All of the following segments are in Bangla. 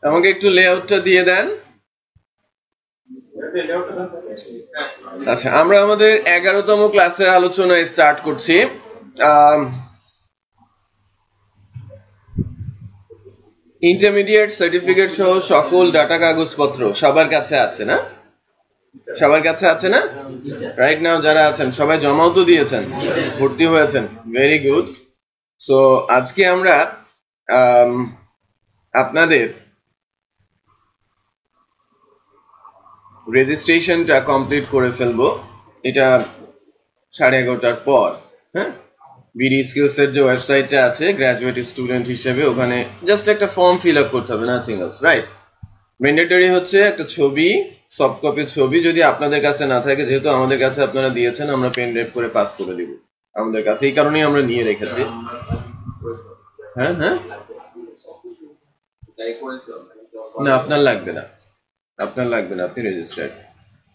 আমাকে একটু লেআউটটা দিয়ে দেন। আচ্ছা, আমরা আমাদের 11তম ক্লাসের আলোচনায় স্টার্ট করছি। ইন্টারমিডিয়েট সার্টিফিকেট সহ সকল ডাটা কাগজপত্র সবার কাছে আছে না? সবার কাছে আছে না? রাইট নাও যারা আছেন সবাই জমাও তো দিয়েছেন, ভর্তি হয়েছেন, ভেরি গুড। সো আজকে আমরা আপনাদের রেজিস্ট্রেশনটা কমপ্লিট করে ফেলবো, এটা 11:30টার পর। হ্যাঁ, বিডি স্কিলস এর যে ওয়েবসাইটটা আছে গ্রাজুয়েট স্টুডেন্ট হিসেবে, ওখানে জাস্ট একটা ফর্ম ফিল আপ করতে হবে, নাথিং এলস, রাইট? ম্যান্ডেটরি হচ্ছে একটা ছবি, সফট কপি ছবি, যদি আপনাদের কাছে না থাকে, যেহেতু আমাদের কাছে আপনারা দিয়েছেন, আমরা পেন ড্রাইভ করে পাস করে দিব আমাদের কাছে, এই কারণেই আমরা নিয়ে রেখেছি। হ্যাঁ হ্যাঁ, না আপনার লাগবে না, আপনার লাগবে না, আপনি রেজিস্টার্ড।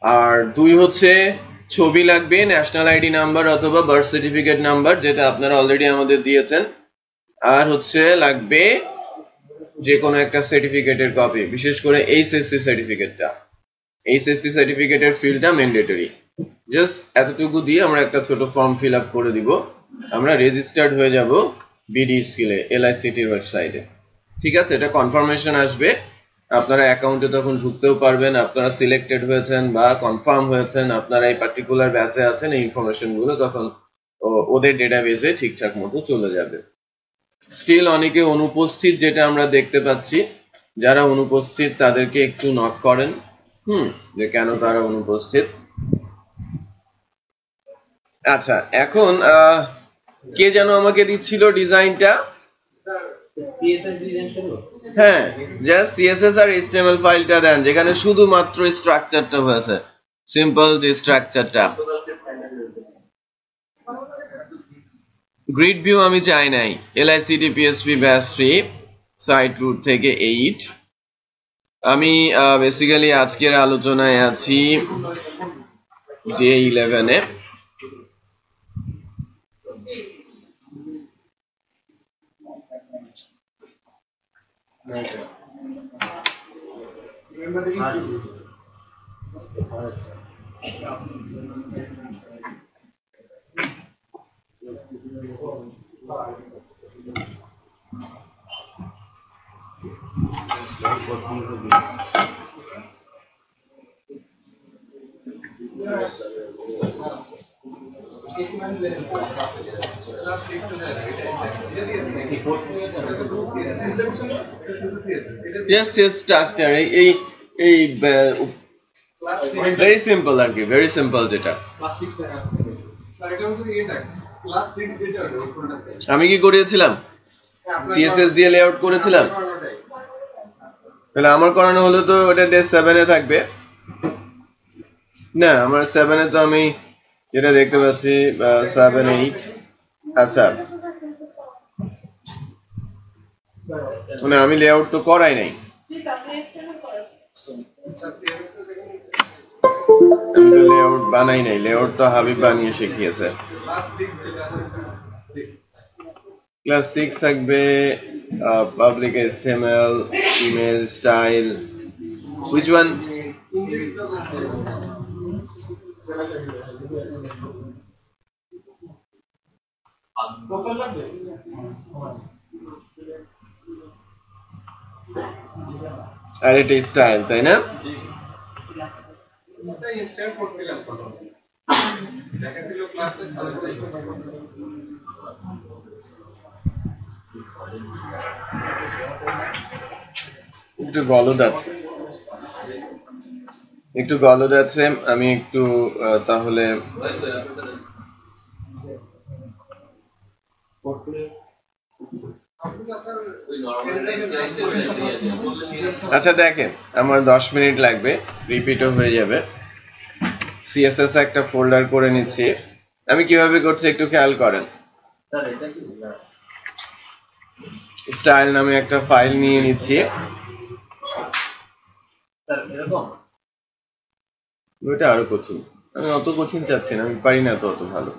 আর 2 হচ্ছে ছবি লাগবে, ন্যাশনাল আইডি নাম্বার অথবা বার্থ সার্টিফিকেট নাম্বার, যেটা আপনারা অলরেডি আমাদের দিয়েছেন। আর হচ্ছে লাগবে যে কোনো একটা সার্টিফিকেটের কপি, বিশেষ করে এইচএসসি সার্টিফিকেটটা। এইচএসসি সার্টিফিকেটের ফিল্ডটা ম্যান্ডেটরি। জাস্ট এতটুকু দিয়ে আমরা একটা ছোট ফর্ম ফিল আপ করে দিব, আমরা রেজিস্টার্ড হয়ে যাব বিডি স্কিলে, এলআইসিটির ওয়েবসাইটে। ঠিক আছে, এটা কনফার্মেশন আসবে, আপনারা অ্যাকাউন্টে তখন ঢুকতেও পারবেন, আপনারা সিলেক্টেড হয়েছেন বা কনফার্ম হয়েছেন, আপনারা এই পার্টিকুলার ব্যাচে আছেন, এই ইনফরমেশন গুলো তখন ওদের ডেটাবেজে ঠিকঠাক মতো চলে যাবে। স্টিল অনেকে অনুপস্থিত, যেটা আমরা দেখতে পাচ্ছি। যারা অনুপস্থিত তাদেরকে একটু নক করেন, যে কেন তারা অনুপস্থিত। আচ্ছা, এখন কে যেন আমাকে দিচ্ছিল ডিজাইনটা? হ্যাঁ, জাস্ট সিএসএস আর এইচটিএমএল ফাইলটা দেন, যেখানে শুধুমাত্র স্ট্রাকচারটা হয়েছে, সিম্পল যে স্ট্রাকচারটা। গ্রিড ভিউ আমি চাই নাই। এলআইসিটি পিএসপি ব্যাচ 3 সাইট রুট থেকে 8। আমি বেসিক্যালি আজকের আলোচনায় আছি ডে 11-এ। Yes, structure এই ভেরি সিম্পল আর কি, ভেরি সিম্পল। যেটা আমি কি করিয়েছিলাম, সিএসএস দিয়ে লেআউট করেছিলাম, তাহলে আমার করানো হলে তো ওটা ডে 7-এ থাকবে না। আমার 7-এ তো আমি যেটা দেখতে পাচ্ছি 7, 8। আচ্ছা, মানে আমি লেআউট তো করাই নাই, আমি তো লেআউট বানাই নাই, লেআউট তো হাবিব বানিয়ে শিখিয়েছে। ক্লাস 6 থাকবে public HTML, image style. Which one? আর এটা স্টাইল, তাই না? একটু গলদ আছে, একটু গলদ আছে। আমি একটু তাহলে আচ্ছা দেখেন, আমার 10 মিনিট লাগবে, রিপিটও হয়ে যাবে। সিএসএস একটা ফোল্ডার করে নিচ্ছি। আমি কিভাবে করছি একটু খেয়াল করেন। স্টাইল নামে একটা ফাইল নিয়ে নিচ্ছি। ওইটা আরো কঠিন। আমি অত কঠিন চাচ্ছি না, আমি পারি না তো অত ভালো।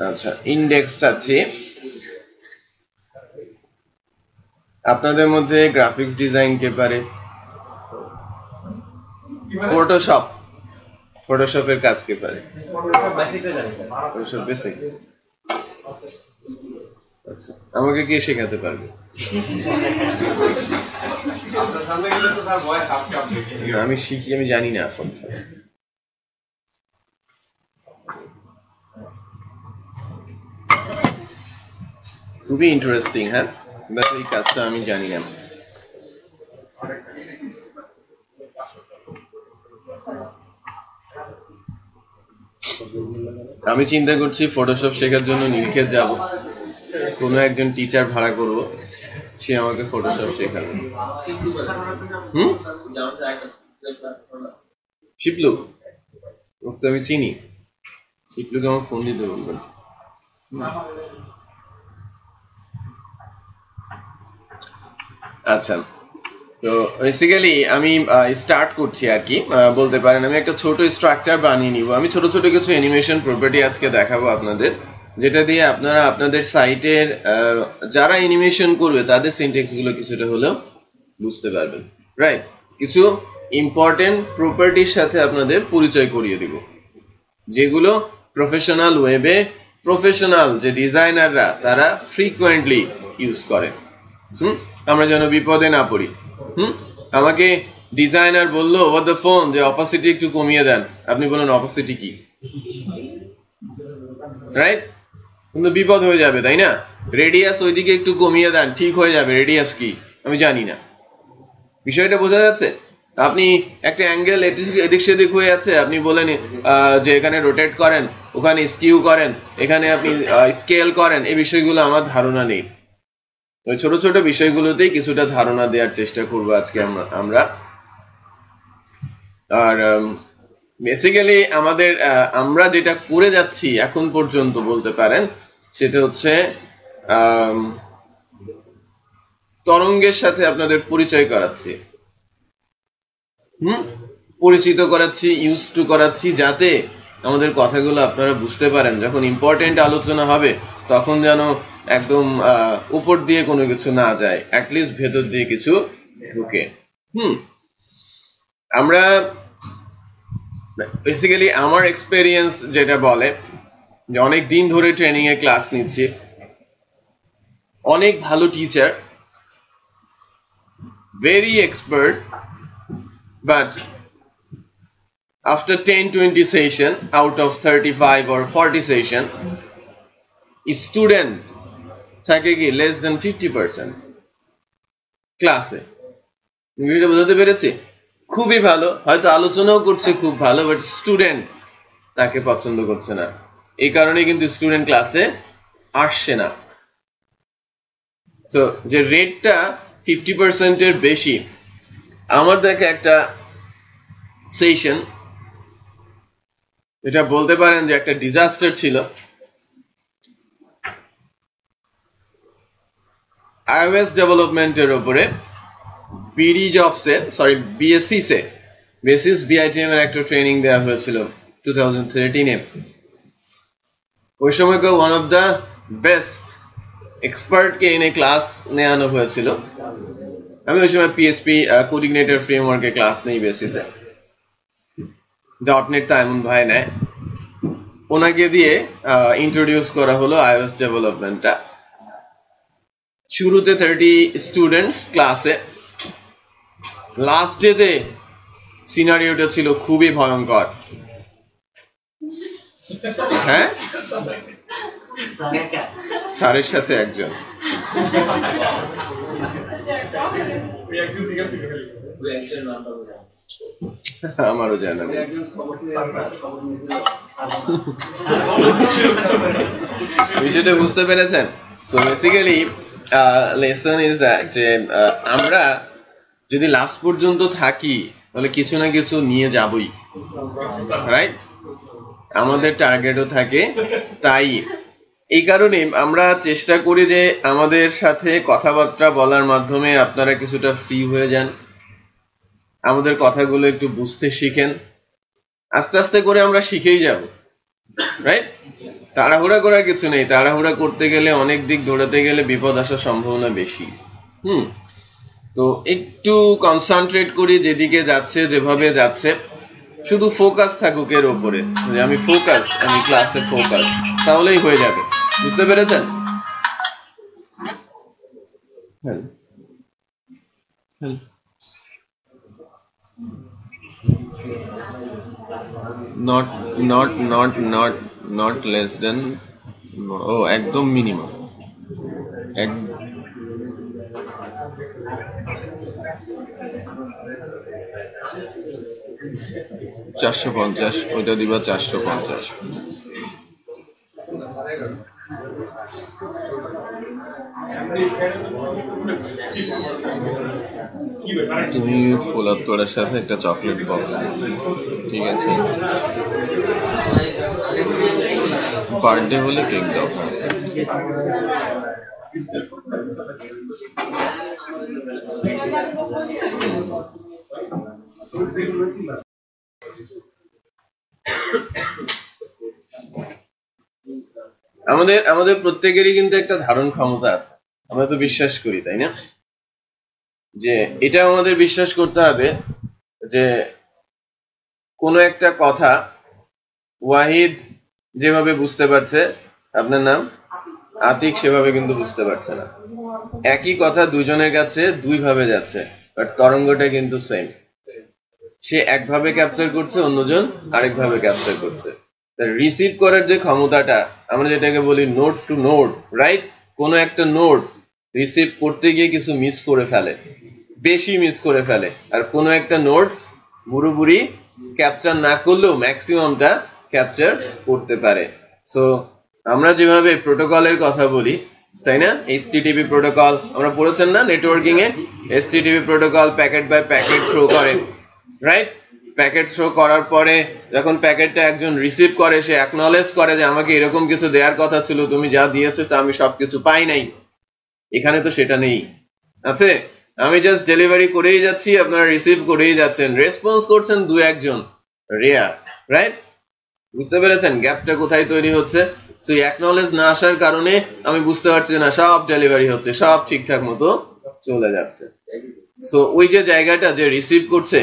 আচ্ছা, ইন্ডেক্স চাচ্ছি। আপনাদের মধ্যে গ্রাফিক্স ডিজাইন কে পারে? ফটোশপের কাজ কে পারে? Photoshop basic. আচ্ছা, আমাকে কে শেখাতে পারবে? আমি শিখি, আমি জানি না এখন। খুবই ইন্টারেস্টিং। হ্যাঁ, বাট এই কাজটা আমি জানি না। আমি চিন্তা করছি ফটোশপ শেখার জন্য নীলক্ষেত যাব, কোনো একজন টিচার ভাড়া করব, সে আমাকে ফটোশপ শেখাবে। শিপলু, ওকে তো আমি চিনি। শিপলুকে আমার ফোন দিতে বলবেন। আচ্ছা, তো বেসিক্যালি আমি স্টার্ট করছি আর কি, বলতে পারেন আমি একটা ছোট স্ট্রাকচার বানিয়ে নিব। আমি ছোট ছোট কিছু অ্যানিমেশন প্রপার্টি আজকে দেখাবো আপনাদের, যেটা দিয়ে আপনারা আপনাদের সাইটের যারা অ্যানিমেশন করবে তাদের সিনট্যাক্স গুলো কিছুটা হলেও বুঝতে পারবেন। রাইট, কিছু ইম্পর্টেন্ট প্রপার্টির সাথে আপনাদের পরিচয় করিয়ে দিব, যেগুলো প্রফেশনাল ওয়েবে প্রফেশনাল যে ডিজাইনাররা তারা ফ্রিকোয়েন্টলি ইউজ করে। আমরা যেন বিপদে না পড়ি। আমাকে ডিজাইনার বললো ওভার দ্য ফোন যে অপাসিটি একটু কমিয়ে দেন, আপনি বলেন অপাসিটি কি? রাইট, কিন্তু বিপদ হয়ে যাবে, তাই না? রেডিয়াস ওইদিকে একটু কমিয়ে দেন, ঠিক হয়ে যাবে। রেডিয়াস কি আমি জানি না। বিষয়টা বোঝা যাচ্ছে? আপনি একটা অ্যাঙ্গেল এদিক সেদিক হয়ে আছে, আপনি বলেন যে এখানে রোটেট করেন, ওখানে স্কিউ করেন, এখানে আপনি স্কেল করেন। এই বিষয়গুলো আমার ধারণা নেই। ওই ছোট ছোট বিষয়গুলোতেই কিছুটা ধারণা দেওয়ার চেষ্টা করবো আজকে আমরা। আর বেসিক্যালি আমরা যেটা করে যাচ্ছি এখন পর্যন্ত বলতে পারেন, সেটা হচ্ছে তরঙ্গের সাথে আপনাদের পরিচয় করাচ্ছি, পরিচিত করাচ্ছি, ইউজ টু করাচ্ছি, যাতে আমাদের কথাগুলো আপনারা বুঝতে পারেন। যখন ইম্পর্টেন্ট আলোচনা হবে তখন যেন একদম উপর দিয়ে কোনো কিছু না যায়, অ্যাটলিস্ট ভেতর দিয়ে কিছু ঢুকে। আমরা বেসিক্যালি আমার এক্সপেরিয়েন্স যেটা বলে যে অনেক দিন ধরে ট্রেনিং এ ক্লাস নিচ্ছি, অনেক ভালো teacher, very expert, but after 10-20 session out of 35 or 40 session, student থাকে কি less than 50% ক্লাসে। ভিডিওটা বোঝাতে পেরেছি? খুবই ভালো, হয়তো আলোচনাও করছে খুব ভালো, বাট স্টুডেন্ট তাকে পছন্দ করছে না। এই কারণে কিন্তু স্টুডেন্ট ক্লাসে আসছে না। সো যে রেটটা 50% এর বেশি, আমার দেখে একটা সেশন, এটা বলতে পারেন যে একটা ডিজাস্টার ছিল। iOS ডেভেলপমেন্টের উপরে বিএসসি বেসিস BITM এর একটা ট্রেনিং দেওয়া হয়েছিল 2013 এ। ওই সময় one of the best expert কে এনে ক্লাস নেওয়ানো হয়েছিল। আমি ওই সময় PHP কোঅর্ডিনেটর ফ্রেমওয়ার্কে ক্লাস নেই বেসিসে, .NET টা এমন ভাই নেয়, ওনাকে দিয়ে ইন্ট্রোডিউস করা হলো iOS ডেভেলপমেন্টটা। শুরুতে 30 স্টুডেন্টস ক্লাসে, লাস্ট ডেতে সিনারিওটা ছিল খুবই ভয়ঙ্কর। হ্যাঁ, স্যারের সাথে একজন। আমারও জানা নেই। বিষয়টা বুঝতে পেরেছেন? So basically lesson is that যে আমরা যদি লাস্ট পর্যন্ত থাকি তাহলে কিছু না কিছু নিয়ে যাবই, রাইট? আমাদের টার্গেটও থাকে। তাই এই কারণে আমরা চেষ্টা করি যে আমাদের সাথে কথাবার্তা বলার মাধ্যমে আপনারা কিছুটা ফ্রি হয়ে যান, আমাদের কথাগুলো একটু বুঝতে শিখেন। আস্তে আস্তে করে আমরা শিখেই যাব, রাইট? তাড়াহুড়া করার কিছু নেই। তাড়াহুড়া করতে গেলে, অনেক দিক দৌড়াতে গেলে বিপদ আসার সম্ভাবনা বেশি। তো একটু কনসেন্ট্রেট করি যেদিকে যাচ্ছে, যেভাবে যাচ্ছে, শুধু ফোকাস থাকুক এর উপরে, যে আমি ফোকাস, আমি ক্লাসে ফোকাস, তাহলেই হয়ে যাবে। বুঝতে পেরেছেন? not less than, একদম মিনিমাম, 450, ওইটা দিবা 450। তুমি ফুলাপ তোড়ার সাথে একটা চকলেট বক্স, ঠিক আছে? বার্থডে হলে কেক দাও। আমাদের প্রত্যেকেরই কিন্তু একটা ধারণ ক্ষমতা আছে, আমরা তো বিশ্বাস করি, তাই না? যে এটা আমাদের বিশ্বাস করতে হবে যে কোনো একটা কথা ওয়াহিদ যেভাবে বুঝতে পারছে, আপনার নাম আতিক সেভাবে কিন্তু বুঝতে পারছে না। একই কথা দুজনের কাছে দুই ভাবে যাচ্ছে, বাট তরঙ্গটা কিন্তু সেম। সে একভাবে ক্যাপচার করছে, অন্যজন আরেকভাবে ক্যাপচার করছে। রিসিভ করার যে ক্ষমতাটা, আমরা যেটাকে বলি নোড টু নোড, রাইট? কোনো একটা নোড রিসিভ করতে গিয়ে কিছু মিস করে ফেলে, বেশি মিস করে ফেলে, আর কোনো একটা নোড পুরোপুরি ক্যাপচার না করলেও ম্যাক্সিমামটা ক্যাপচার করতে পারে। সো আমরা যেভাবে প্রোটোকলের কথা বলি, তাই না? HTTP প্রোটোকল আমরা পড়েছেন না নেটওয়ার্কিং এ? HTTP protocol packet by packet throw করে, রাইট? প্যাকেট থ্রো করার পরে যখন প্যাকেটটা একজন রিসিভ করে, সে অ্যাকনলেজ করে যে আমাকে এরকম কিছু দেওয়ার কথা ছিল, তুমি যা দিয়েছো তা আমি সবকিছু পাই নাই। এখানে তো সেটা নেই, আছে? আমি জাস্ট ডেলিভারি করেই যাচ্ছি, আপনারা রিসিভ করেই যাচ্ছেন, রেসপন্স করছেন দু একজন, রেয়ার, রাইট? বুঝতে পেরেছেন গ্যাপটা কোথায় তৈরি হচ্ছে? সো অ্যাকনলেজ না আসার কারণে আমি বুঝতে পারছি না সব ডেলিভারি হচ্ছে, সব ঠিকঠাক মতো চলে যাচ্ছে। সো ওই যে জায়গাটা যে রিসিভ করছে,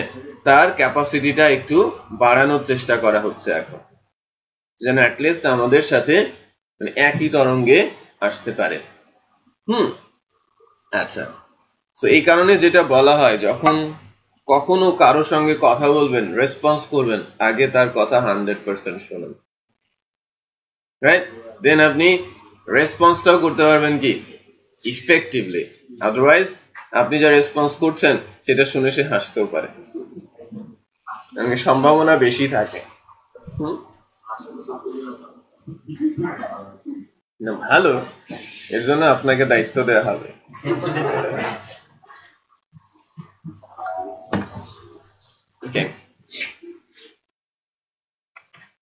তার ক্যাপাসিটিটা একটু বাড়ানোর চেষ্টা করা হচ্ছে এখন, যেন অ্যাটলিস্ট আমাদের সাথে একই তরঙ্গে আসতে পারে। আচ্ছা, সো এই কারণে যেটা বলা হয়, যখন কখনো কারো সঙ্গে কথা বলবেন, রেসপন্স করবেন, আগে তার কথা 100% শুনুন, রাইট? দেন আপনি রেসপন্সটাও করতে পারবেন কি ইফেক্টিভলি। আদারওয়াইজ আপনি যা রেসপন্স করছেন সেটা শুনে সে হাসতেও পারে, সম্ভাবনা বেশি থাকে। না ভালো, এর জন্য আপনাকে দায়িত্ব দেওয়া হবে।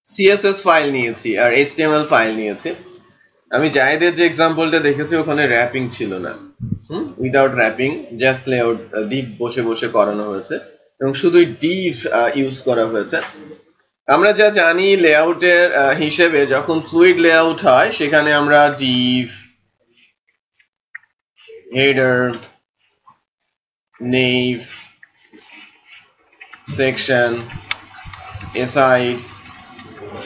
CSS ফাইল নিয়েছি আর HTML ফাইল নিয়েছি। আমি জায়েদের যে এক্সাম্পলটা দেখেছি ওখানে র্যাপিং ছিল না, without wrapping, just layout Depp বসে বসে করানো হয়েছে এবং শুধুই ডিভ ইউজ করা হয়েছে। আমরা যা জানি লেআউটের হিসেবে, যখন ফ্লুইড লেআউট হয় সেখানে আমরা ডিভ, হেডার, নেভ, সেকশন, এসাইড,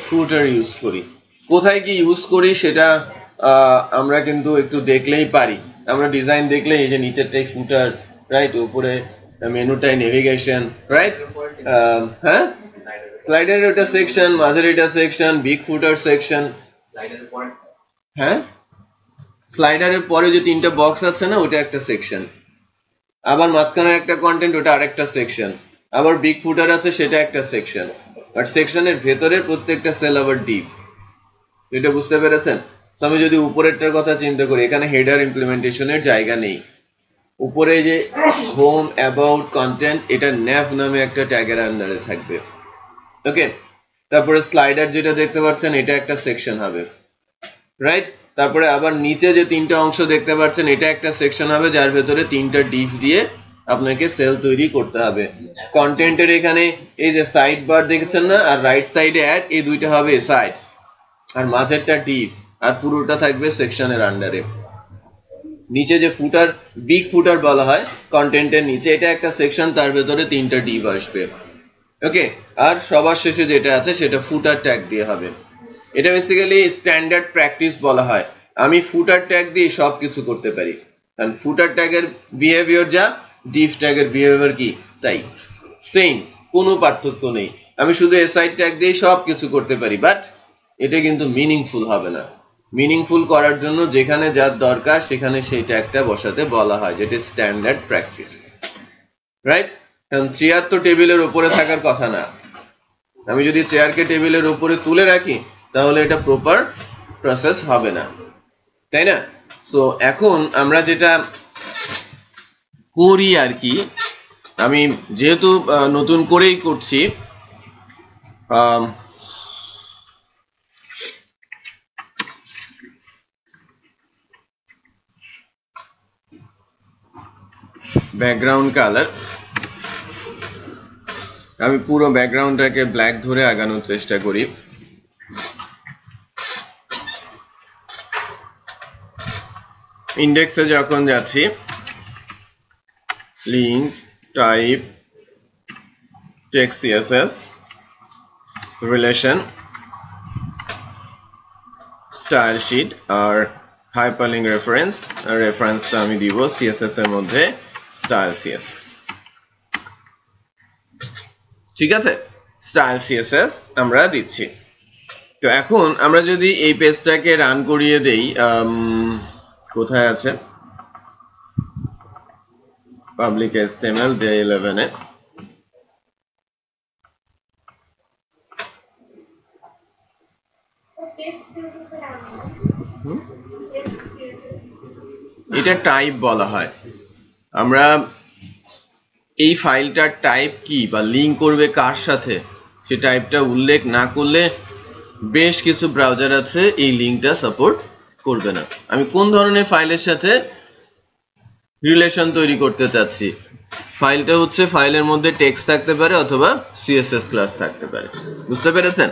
ফুটার ইউজ করি। কোথায় কি ইউজ করি সেটা আমরা কিন্তু একটু দেখলেই পারি। আমরা ডিজাইন দেখলে এই যে নিচেরটাই ফুটার, রাইট? উপরে মেনুটাই নেভিগেশন, রাইট? হ্যাঁ, স্লাইডারের ওটা সেকশন, মাঝের এটা সেকশন, বিগ ফুটার সেকশন। হ্যাঁ, স্লাইডারের পরে যে তিনটা বক্স আছে না, ওটা একটা সেকশন, আবার মাঝখানে একটা কন্টেন্ট, ওটা আরেকটা সেকশন, আবার বিগ ফুটার আছে, সেটা একটা সেকশন, আর সেকশনের ভেতরের প্রত্যেকটা সেল আবার ডিপ। এটা বুঝতে পেরেছেন? আমি যদি উপরেরটার কথা চিন্তা করি, এখানে হেডার ইমপ্লিমেন্টেশনের জায়গা নেই। উপরে যে হোম, অ্যাবাউট, কন্টেন্ট, এটা ন্যাভ নামে একটা ট্যাগের আন্ডারে থাকবে, ওকে? তারপরে স্লাইডার যেটা দেখতে পাচ্ছেন, এটা একটা সেকশন হবে, রাইট? তারপরে আবার নিচে যে তিনটা অংশ দেখতে পাচ্ছেন, এটা একটা সেকশন হবে, যার ভেতরে তিনটা ডিভ দিয়ে আপনাকে সেল তৈরি করতে হবে। কন্টেন্টের এখানে এই যে সাইড বার দেখেছেন না, আর রাইট সাইডে অ্যাড, এই দুইটা হবে সাইড, আর মাঝেরটা ডিভ, আর পুরোটা থাকবে সেকশনের আন্ডারে। নিচে যে ফুটার, বিগ ফুটার বলা হয় কন্টেন্টের নিচে, এটা একটা সেকশন, তার ভেতরে 3টা ডিভ আসবে। ওকে, আর সবার শেষে যেটা আছে সেটা ফুটার ট্যাগ দিয়ে হবে। এটা বেসিক্যালি স্ট্যান্ডার্ড প্র্যাকটিস বলা হয়। আমি ফুটার ট্যাগ দিয়ে সবকিছু করতে পারি, কারণ ফুটার ট্যাগের বিহেভিয়ার যা, ডিভ ট্যাগের বিহেভিয়ার কি তাই, সেম, কোনো পার্থক্য নেই। আমি শুধু এসআই ট্যাগ দিয়ে সবকিছু করতে পারি, বাট এটা কিন্তু মিনিংফুল হবে না। মিনিংফুল করার জন্য যেখানে যার দরকার সেখানে সেই ট্যাগটা বসাতে বলা হয়, যেটা স্ট্যান্ডার্ড প্র্যাকটিস, রাইট? কারণ চেয়ার তো টেবিলের উপরে থাকার কথা না। আমি যদি চেয়ারকে টেবিলের উপরে তুলে রাখি তাহলে এটা প্রপার প্রসেস হবে না, তাই না? সো এখন আমরা যেটা করি আর কি, আমি যেহেতু নতুন করেই করছি, ব্যাকগ্রাউন্ড কালার, আমি পুরো ব্যাকগ্রাউন্ডটাকে ব্ল্যাক ধরে আগানোর চেষ্টা করি। ইন্ডেক্সে যখন যাচ্ছি, link type text CSS relation style sheet আর হাইপারলিঙ্ক রেফারেন্সটা আমি দিব সিএসএস এর মধ্যে স্টাইল সিএসএস, ঠিক আছে? স্টাইল সিএসএস আমরা দিচ্ছি। তো এখন আমরা যদি এই পেজটাকে রান করিয়ে দেই, কোথায় আছে পাবলিক HTML ডে 11 এ, এটা টাইপ বলা হয়। আমরা এই ফাইলটার টাইপ কি বা লিঙ্ক করবে কার সাথে সে টাইপটা উল্লেখ না করলে বেশ কিছু ব্রাউজার আছে এই লিঙ্কটা সাপোর্ট করবে না। আমি কোন ধরনের ফাইলের সাথে রিলেশন তৈরি করতে চাচ্ছি, ফাইলটা হচ্ছে ফাইলের মধ্যে টেক্সট থাকতে পারে অথবা সিএসএস ক্লাস থাকতে পারে, বুঝতে পেরেছেন?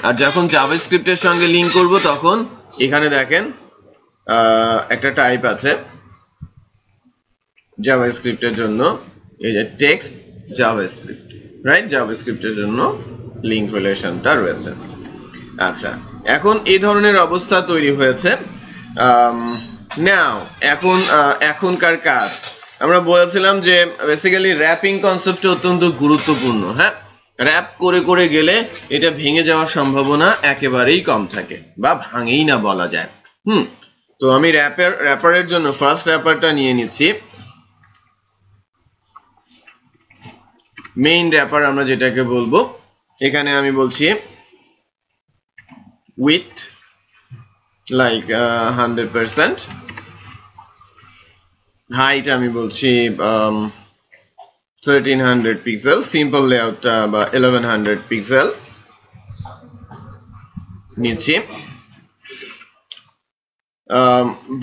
আর যখন জাভাস্ক্রিপ্টের সঙ্গে লিঙ্ক করব তখন এখানে দেখেন একটা টাইপ আছে জাভাস্ক্রিপ্টের জন্য, এই যে টেক্সট জাভাস্ক্রিপ্ট, রাইট? জাভাস্ক্রিপ্টের জন্য লিঙ্ক রিলেশনটা রয়েছে। আচ্ছা, এখন এই ধরনের অবস্থা তৈরি হয়েছে। নাও এখনকার কাজ, আমরা বলেছিলাম যে বেসিক্যালি র্যাপিং কনসেপ্ট অত্যন্ত গুরুত্বপূর্ণ। হ্যাঁ, র্যাপ করে করে গেলে এটা ভেঙে যাওয়ার সম্ভাবনা একেবারেই কম থাকে, বা ভাঙেই না বলা যায়। তো আমি র্যাপারের জন্য ফার্স্ট র্যাপারটা নিয়ে নিচ্ছি। মেইন র্যাপার আমরা যেটাকে বলবো, এখানে আমি বলছি width like 100%, height আমি বলছি 1300 পিক্সেল, সিম্পল লেআউট বা 1100 পিক্সেল নিচ্ছি।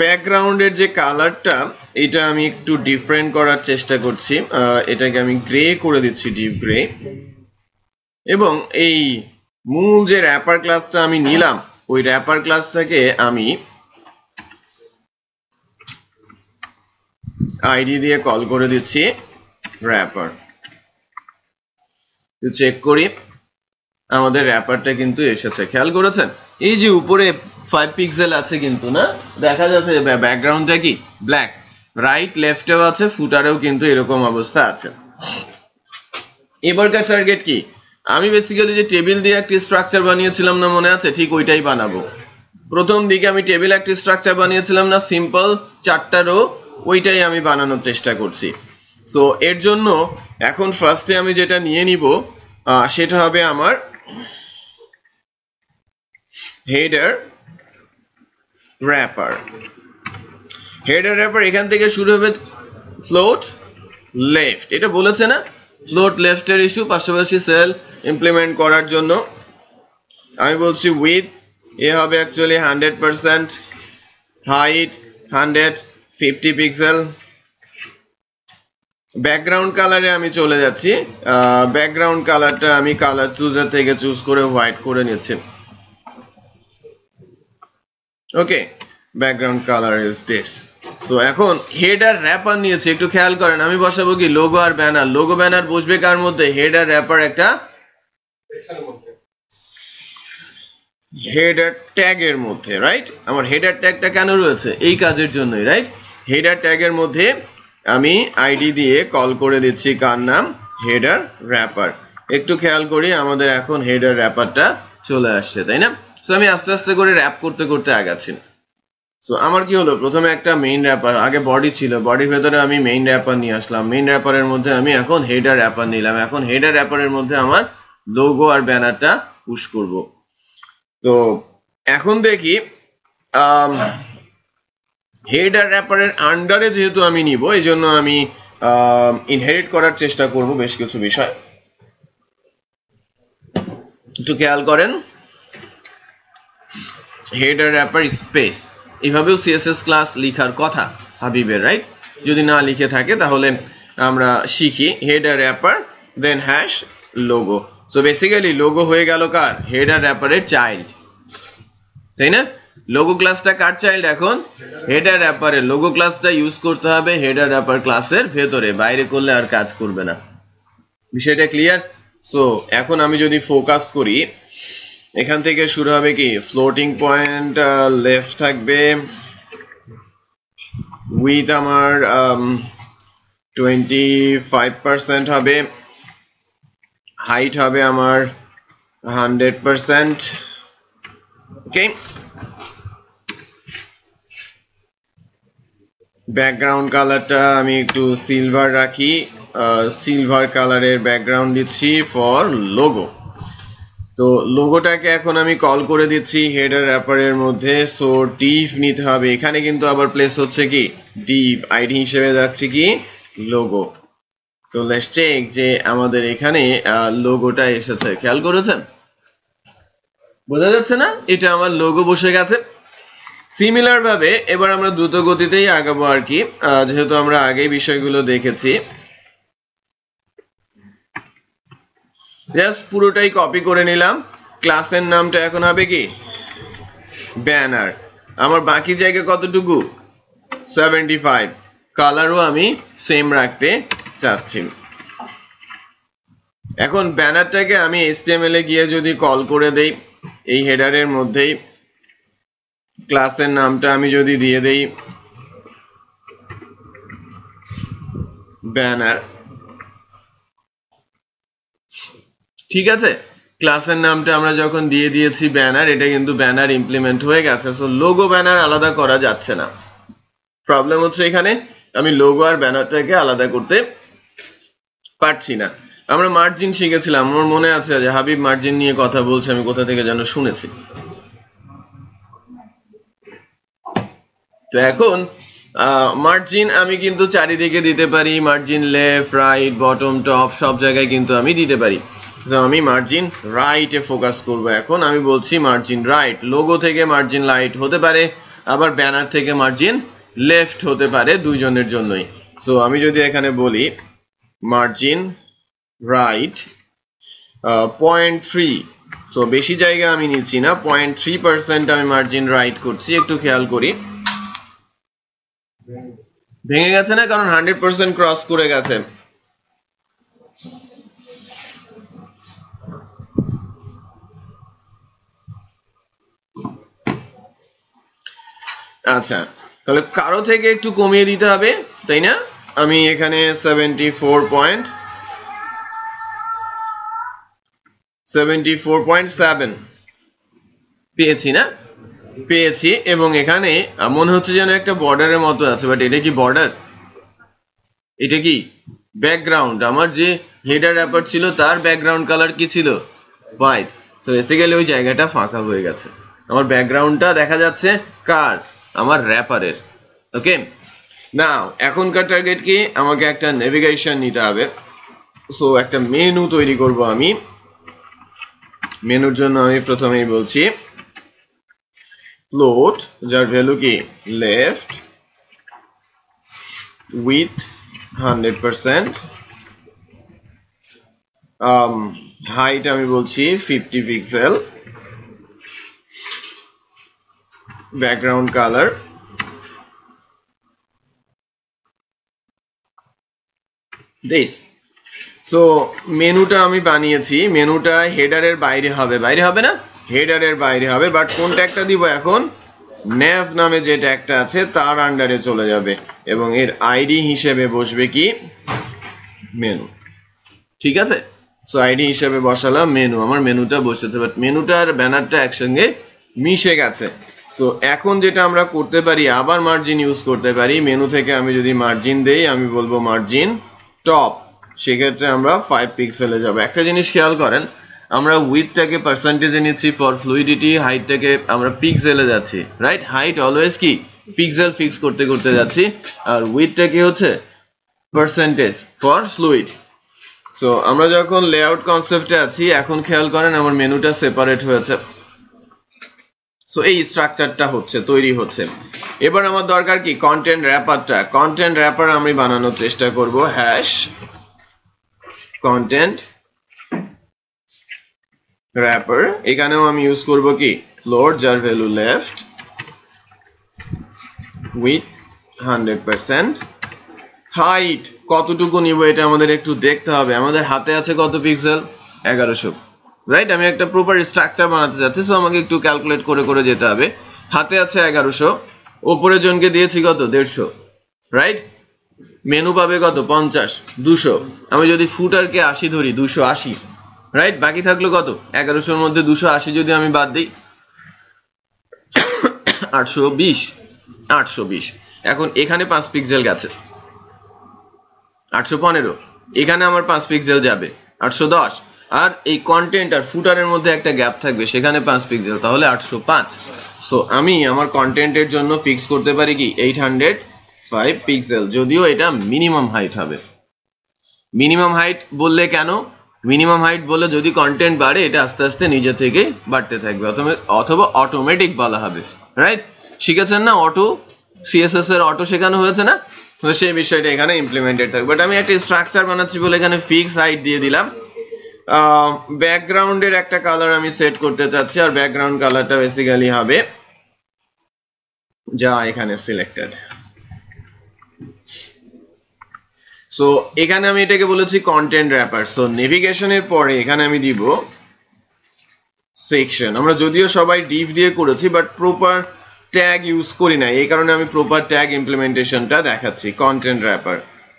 ব্যাকগ্রাউন্ডের যে কালারটা, এটা আমি একটু ডিফারেন্ট করার চেষ্টা করছি, এটাকে আমি গ্রে করে দিচ্ছি, ডিপ গ্রে। এবং এই মূল যে র্যাপার ক্লাসটা আমি নিলাম, ওই র্যাপার ক্লাসটাকে আমি আইডি দিয়ে কল করে দিচ্ছি র্যাপার। চেক করি আমাদের র্যাপারটা কিন্তু এসেছে, খেয়াল করেছেন? এই যে উপরে 5 পিক্সেল আছে কিন্তু, না দেখা যাচ্ছে ব্যাকগ্রাউন্ডটা কি ব্ল্যাক, রাইট লেফটেও আছে, ফুটারেও কিন্তু এরকম অবস্থা আছে। এবারকার টার্গেট কি, আমি বেসিক্যালি যে টেবিল দিয়ে একটা স্ট্রাকচার বানিয়েছিলাম না, মনে আছে? ঠিক ওইটাই বানাবো। প্রথম দিকে আমি টেবিল একটা স্ট্রাকচার বানিয়েছিলাম না, সিম্পল 4টা রো, ওইটাই আমি বানানোর চেষ্টা করছি। সো এর জন্য এখন ফার্স্টে আমি যেটা নিয়ে নিব সেটা হবে আমার হেডার র্যাপার। হেডার র্যাপার এখান থেকে শুরু হবে ফ্লোট লেফট, এটা বলেছে না ফ্লোট লেফটের ইস্যু, পাশাপাশি সেল ইমপ্লিমেন্ট করার জন্য আমি বলছি উইথ এ হবে অ্যাকচুয়ালি 100%, হাইট 150 পিক্সেল, ব্যাকগ্রাউন্ড কালারে আমি চলে যাচ্ছি ব্যাকগ্রাউন্ড কালারটা আমি কালার চুজার থেকে চুজ করে হোয়াইট করে নিচ্ছি ওকে background colour is this so এখন হেডার র্যাপার নিয়েছি একটু খেয়াল করেন আমি বসাবো কি লোগো আর ব্যানার লোগো ব্যানার বসবে কার মধ্যে হেডার র্যাপার একটা হেডার ট্যাগের মধ্যে রাইট আমার হেডার ট্যাগটা কেন রয়েছে এই কাজের জন্যই রাইট হেডার ট্যাগের মধ্যে আমি আইডি দিয়ে কল করে দিচ্ছি কার নাম হেডার র্যাপার একটু খেয়াল করি আমাদের এখন হেডার র্যাপারটা চলে আসছে তাই না সো আমি আস্তে আস্তে করে র্যাপ করতে করতে আগাচ্ছি সো আমার কি হলো প্রথমে একটা মেইন র্যাপার আগে বডি ছিল বডির ভেতরে আমি মেইন র্যাপার নিয়ে আসলাম মেইন র্যাপারের মধ্যে আমি এখন হেডার র্যাপার নিলাম এখন হেডার র্যাপারের মধ্যে আমার লোগো আর ব্যানারটা পুশ করব তো এখন দেখি হেডার র্যাপারের আন্ডারে যেহেতু আমি নিব এই জন্য আমি ইনহেরিট করার চেষ্টা করব বেশ কিছু বিষয় একটু খেয়াল করেন হেডার র্যাপার স্পেস এইভাবেও সিএসএস ক্লাস লেখার কথা হাবিবের রাইট যদি না লিখে থাকে তাহলে আমরা শিখি header wrapper then hash logo so basically logo হয়ে গেল কার হেডার র্যাপারের চাইল্ড তাই না লোগো ক্লাসটা কার চাইল্ড এখন হেডার র্যাপারের লোগো ক্লাসটা ইউজ করতে হবে হেডার র্যাপার ক্লাসের ভেতরে বাইরে করলে আর কাজ করবে না বিষয়টা ক্লিয়ার সো এখন আমি যদি ফোকাস করি এখান থেকে শুরু হবে কি ফ্লোটিং পয়েন্ট লেফট থাকবে উইথ আমার 25% হবে হাইট হবে আমার 100% ওকে ব্যাকগ্রাউন্ড কালারটা আমি একটু সিলভার রাখি সিলভার কালারের ব্যাকগ্রাউন্ড দিচ্ছি ফর লোগো তো লোগোটাকে এখন আমি কল করে দিচ্ছি হেডার র্যাপারের মধ্যে সো ডিভ নিতে হবে এখানে কিন্তু আবার প্লেস হচ্ছে কি ডিভ আইডি হিসেবে যাচ্ছে কি লোগো তো লেটস চেক যে আমাদের এখানে লোগোটা এসেছে খেয়াল করেছেন বোঝা যাচ্ছে না এটা আমার লোগো বসে গেছে সিমিলার ভাবে এবার আমরা দ্রুত গতিতেই আগাবো আর কি যেহেতু আমরা আগেই বিষয়গুলো দেখেছি জাস্ট পুরোটাই কপি করে নিলাম ক্লাসের নামটা এখন হবে কি ব্যানার আমার বাকি জায়গা কতটুকু 75 কালারও আমি সেম রাখতে চাচ্ছি এখন ব্যানারটাকে আমি HTML এ গিয়ে যদি কল করে দেই এই হেডারের মধ্যেই ক্লাসের নামটা আমি যদি দিয়ে দেই ব্যানার ঠিক আছে ক্লাসের নামটা আমরা যখন দিয়ে দিয়েছি ব্যানার এটা কিন্তু ব্যানার ইমপ্লিমেন্ট হয়ে গেছে সো লোগো ব্যানার আলাদা করা যাচ্ছে না প্রবলেম হচ্ছে এখানে আমি লোগো আর ব্যানারটাকে আলাদা করতে পারছি না আমরা মার্জিন শিখেছিলাম আমার মনে আছে যে হাবিব মার্জিন নিয়ে কথা বলছে আমি কোথা থেকে যেন শুনেছি তো এখন মার্জিন আমি কিন্তু চারিদিকে দিতে পারি margin left right bottom top সব জায়গায় কিন্তু আমি দিতে পারি তো আমি মার্জিন রাইটে ফোকাস করব এখন আমি বলছি মার্জিন রাইট লোগো থেকে মার্জিন রাইট হতে পারে আবার ব্যানার থেকে মার্জিন লেফট হতে পারে দুইজনের জন্যই সো আমি যদি এখানে বলি মার্জিন রাইট 0.3 সো বেশি জায়গা আমি নিচ্ছি না 0.3% আমি মার্জিন রাইট করছি একটু খেয়াল করি ভেঙে গেছে না কারণ 100% ক্রস করে গেছে আচ্ছা তাহলে কারো থেকে একটু কমিয়ে দিতে হবে তাই না আমি এখানে 74.7 পেয়েছি না পেয়েছি এবং এখানে মনে হচ্ছে যেন একটা বর্ডারের মতো আছে বাট এটা কি বর্ডার এটা কি ব্যাকগ্রাউন্ড আমার যে হেডার র্যাপার ছিল তার ব্যাকগ্রাউন্ড কালার কি ছিল হোয়াইট সো বেসিক্যালি ওই জায়গাটা ফাঁকা হয়ে গেছে আমার ব্যাকগ্রাউন্ডটা দেখা যাচ্ছে কার আমার র্যাপারের ওকে নাও এখনকার টার্গেট কি আমাকে একটা নেভিগেশন নিতে হবে সো একটা মেনু তৈরি করব আমি মেনুর জন্য আমি প্রথমেই বলছি ফ্লোট যার ভ্যালু কি লেফট উইথ 100%, হাইট আমি বলছি 50 পিক্সেল, ব্যাকগ্রাউন্ড কালার দিস। সো মেনুটা আমি বানিয়েছি, মেনুটা হেডারের বাইরে হবে, বাইরে হবে না, হেডারের বাইরে হবে, বাট কোন ট্যাগটা দিব এখন, nav নামে যে ট্যাগটা আছে তার আন্ডারে চলে যাবে এবং এর আইডি হিসেবে বসবে কি মেনু, ঠিক আছে। সো আইডি হিসেবে বসালাম মেনু, আমার মেনুটা বসেছে, বাট মেনুটার ব্যানারটা একসঙ্গে মিশে গেছে। সো এখন যেটা আমরা করতে পারি, আবার মার্জিন ইউজ করতে পারি, মেনু থেকে আমি যদি মার্জিন দেই, আমি বলবো মার্জিন টপ, সেক্ষেত্রে আমরা 5 পিক্সেলে যাব। একটা জিনিস খেয়াল করেন, আমরা উইডথটাকে পার্সেন্টেজে নিচ্ছি ফর ফ্লুইডিটি, হাইটটাকে আমরা পিক্সেলে যাচ্ছি, রাইট, হাইট অলওয়েজ কি পিক্সেল ফিক্স করতে করতে যাচ্ছি, আর উইডথটা কি হচ্ছে পার্সেন্টেজ ফর ফ্লুইড। সো আমরা যখন লেআউট কনসেপ্টে আছি, এখন খেয়াল করেন আমার মেনুটা সেপারেট হয়েছে। সো এই স্ট্রাকচারটা হচ্ছে, তৈরি হচ্ছে। এবার আমার দরকার কি কন্টেন্ট র্যাপারটা, কন্টেন্ট র্যাপার আমি বানানোর চেষ্টা করব, হ্যাশ কন্টেন্ট র্যাপার, এখানেও আমি ইউজ করব কি ফ্লোট, যার ভ্যালু লেফট, উইথ 100%, হাইট কতটুকু নিব এটা আমাদের একটু দেখতে হবে, আমাদের হাতে আছে কত পিক্সেল 1100, রাইট, আমি একটা প্রপার স্ট্রাকচার বানাতে যাচ্ছি, সো আমাকে একটু ক্যালকুলেট করে করে যেতে হবে। হাতে আছে 1100, ওপরের জনকে দিয়েছি কত 150, রাইট, মেনু পাবে কত 50, 200, আমি যদি ফুটারকে 80 ধরি 280, রাইট, বাকি থাকলো কত 1100-র মধ্যে 280 যদি আমি বাদ দিই 820, এখন এখানে 5 পিক্সেল গেছে 815, এখানে আমার 5 পিক্সেল যাবে 810, আর এই কন্টেন্ট আর ফুটারের মধ্যে একটা গ্যাপ থাকবে, সেখানে 5 পিক্সেল, তাহলে 805। সো আমি আমার কন্টেন্টের জন্য ফিক্স করতে পারি কি 805 পিক্সেল, যদিও এটা মিনিমাম হাইট হবে। মিনিমাম হাইট বললে কেন, মিনিমাম হাইট বললে যদি কন্টেন্ট বাড়ে এটা আস্তে আস্তে নিজে থেকে বাড়তে থাকবে, অথবা অটোমেটিক বলা হবে, রাইট, শিখেছেন না অটো, সিএসএস এর অটো শেখানো হয়েছে না, তো সেই বিষয়টা এখানে ইমপ্লিমেন্টেড থাকবে। বাট আমি একটা স্ট্রাকচার বানাচ্ছি বলে এখানে ফিক্স হাইট দিয়ে দিলাম। ব্যাকগ্রাউন্ডের একটা কালার আমি সেট করতে চাচ্ছি, আর ব্যাকগ্রাউন্ড কালারটা বেসিক্যালি হবে যা এখানে সিলেক্টেড। সো এখানে আমি এটাকে বলেছি কন্টেন্ট র্যাপার। সো নেভিগেশনের পরে এখানে আমি দিব সেকশন। আমরা যদিও সবাই ডিভ দিয়ে করেছি, বাট প্রপার ট্যাগ ইউজ করি না, এই কারণে আমি প্রপার ট্যাগ ইমপ্লিমেন্টেশনটা দেখাচ্ছি, কন্টেন্ট র্যাপার।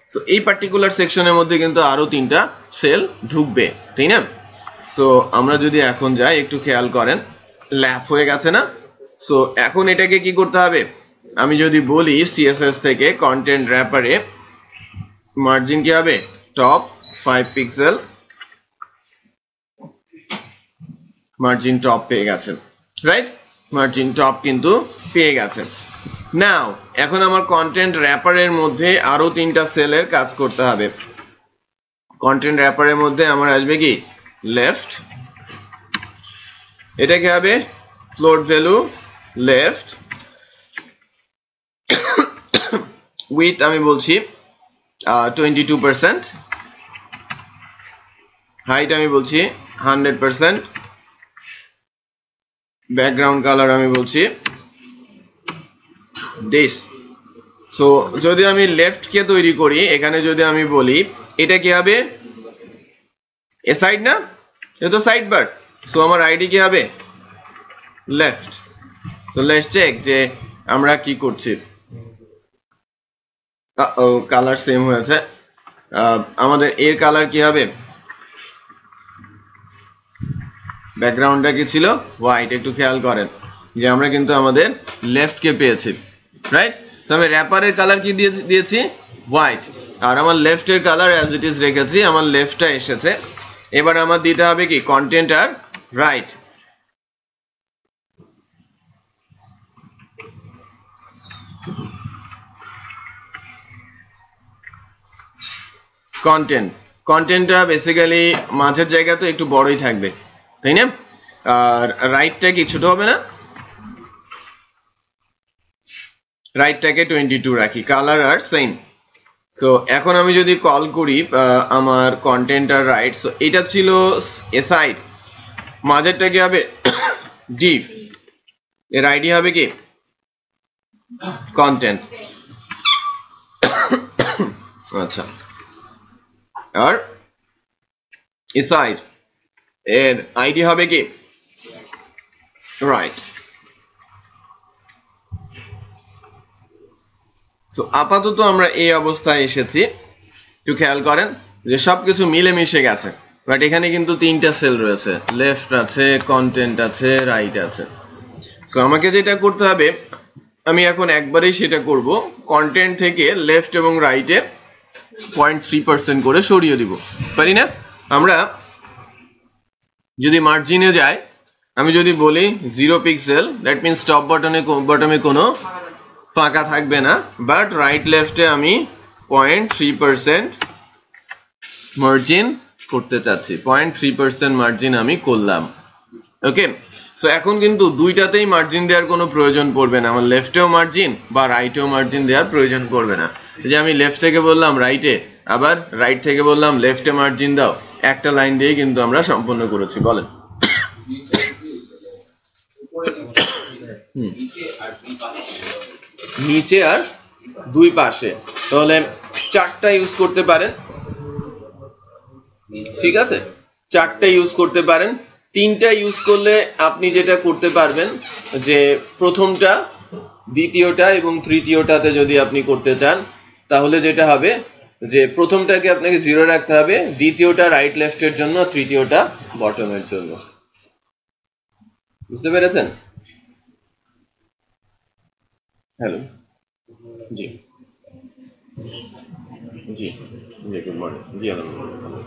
সো এই পার্টিকুলার সেকশনের মধ্যে কিন্তু আরো 3টা সেল ঢুকবে, তাই না? সো আমরা যদি এখন যাই, একটু খেয়াল করেন, ল্যাপ হয়ে গেছে না? সো এখন এটাকে কি করতে হবে, আমি যদি বলি সিএসএস থেকে কন্টেন্ট র্যাপারে মার্জিন কি হবে টপ 5 পিক্সেল, মার্জিন টপ পেয়ে গেছেন, রাইট, মার্জিন টপ কিন্তু পেয়ে গেছেন। নাও এখন আমার কন্টেন্ট র্যাপারের মধ্যে আরো 3টা সেলের কাজ করতে হবে। কন্টেন্ট র্যাপারের মধ্যে আমার আসবে কি লেফট, এটা কি হবে ফ্লোট ভ্যালু লেফট, উইথ আমি বলছি 22%, হাইট আমি বলছি 100%, ব্যাকগ্রাউন্ড কালার আমি বলছি দিস। সো যদি আমি লেফট কে তৈরি করি, এখানে যদি আমি বলি এটা কি হবে এ সাইড না, এটা তো সাইড বার, সো আমার আইডি কি হবে লেফট। তো লেটস চেক যে আমরা কি করছি, কালার সেম হয়েছে, আমাদের এর কালার কি হবে, ব্যাকগ্রাউন্ডটা কি ছিল হোয়াইট, একটু খেয়াল করেন যে আমরা কিন্তু আমাদের লেফট কে পেয়েছি, রাইট। তো আমি র্যাপারের কালার কি দিয়েছি হোয়াইট, আর আমার লেফটের কালার অ্যাজ ইট ইজ রেখেছি, আমার লেফটটা এসেছে। এবার আমার দিতে হবে কি কন্টেন্ট আর রাইট, কন্টেন্টটা বেসিক্যালি মাঝের জায়গা তো একটু বড়ই থাকবে, তাই না, আর রাইটটা কি ছোট হবে না, রাইটটাকে 22 রাখি, কালার আর সেম। সো এখন আমি যদি কল করি আমার কন্টেন্ট আর রাইট, সো এটা ছিল এসাইড, মাঝেরটা কি হবে ডিভ, এর আইডি হবে কি কন্টেন্ট। আচ্ছা, আর এসাইড এর আইডি হবে কি রাইট। সো আপাতত আমরা এই অবস্থায় এসেছি, একটু খেয়াল করেন যে সবকিছু মিলেমিশে গেছে, বাট এখানে কিন্তু তিনটা সেল রয়েছে, লেফট আছে, কন্টেন্ট আছে, রাইট আছে। সো আমাকে যেটা করতে হবে, আমি এখন একবারেই সেটা করব, কন্টেন্ট থেকে লেফট এবং রাইটে 0.3% করে সরিয়ে দিব, পারি না? আমরা যদি মার্জিনে যাই, আমি যদি বলি 0 পিক্সেল, দ্যাট মিনস টপ বটমে কোনো ফাঁকা থাকবে না, বাট রাইট লেফটে আমি 0.3% মার্জিন করতে চাচ্ছি, 0.3% মার্জিন আমি করলাম। ওকে, সো এখন কিন্তু দুইটাতেই মার্জিন দেওয়ার কোনো প্রয়োজন পড়বে না, আমার লেফটেও মার্জিন বা রাইটেও মার্জিন দেওয়ার প্রয়োজন পড়বে না। যে আমি লেফট থেকে বললাম রাইটে, আবার রাইট থেকে বললাম লেফটে মার্জিন দাও, একটা লাইন দিয়ে কিন্তু আমরা সম্পন্ন করেছি। বলেন নিচে আর দুই পাশে, তাহলে 4টা ইউজ করতে পারেন, ঠিক আছে, 4টা ইউজ করতে পারেন। 3টা ইউজ করলে আপনি যেটা করতে পারবেন যে প্রথমটা, দ্বিতীয়টা এবং তৃতীয়টাতে যদি আপনি করতে চান, তাহলে যেটা হবে যে প্রথমটাকে আপনাকে 0 রাখতে হবে, দ্বিতীয়টা রাইট লেফটের জন্য, তৃতীয়টা বটমের জন্য। বুঝতে পেরেছেন? হ্যালো, জি জি জি, গুড মর্নিং। জি আলহামদুলিল্লাহ।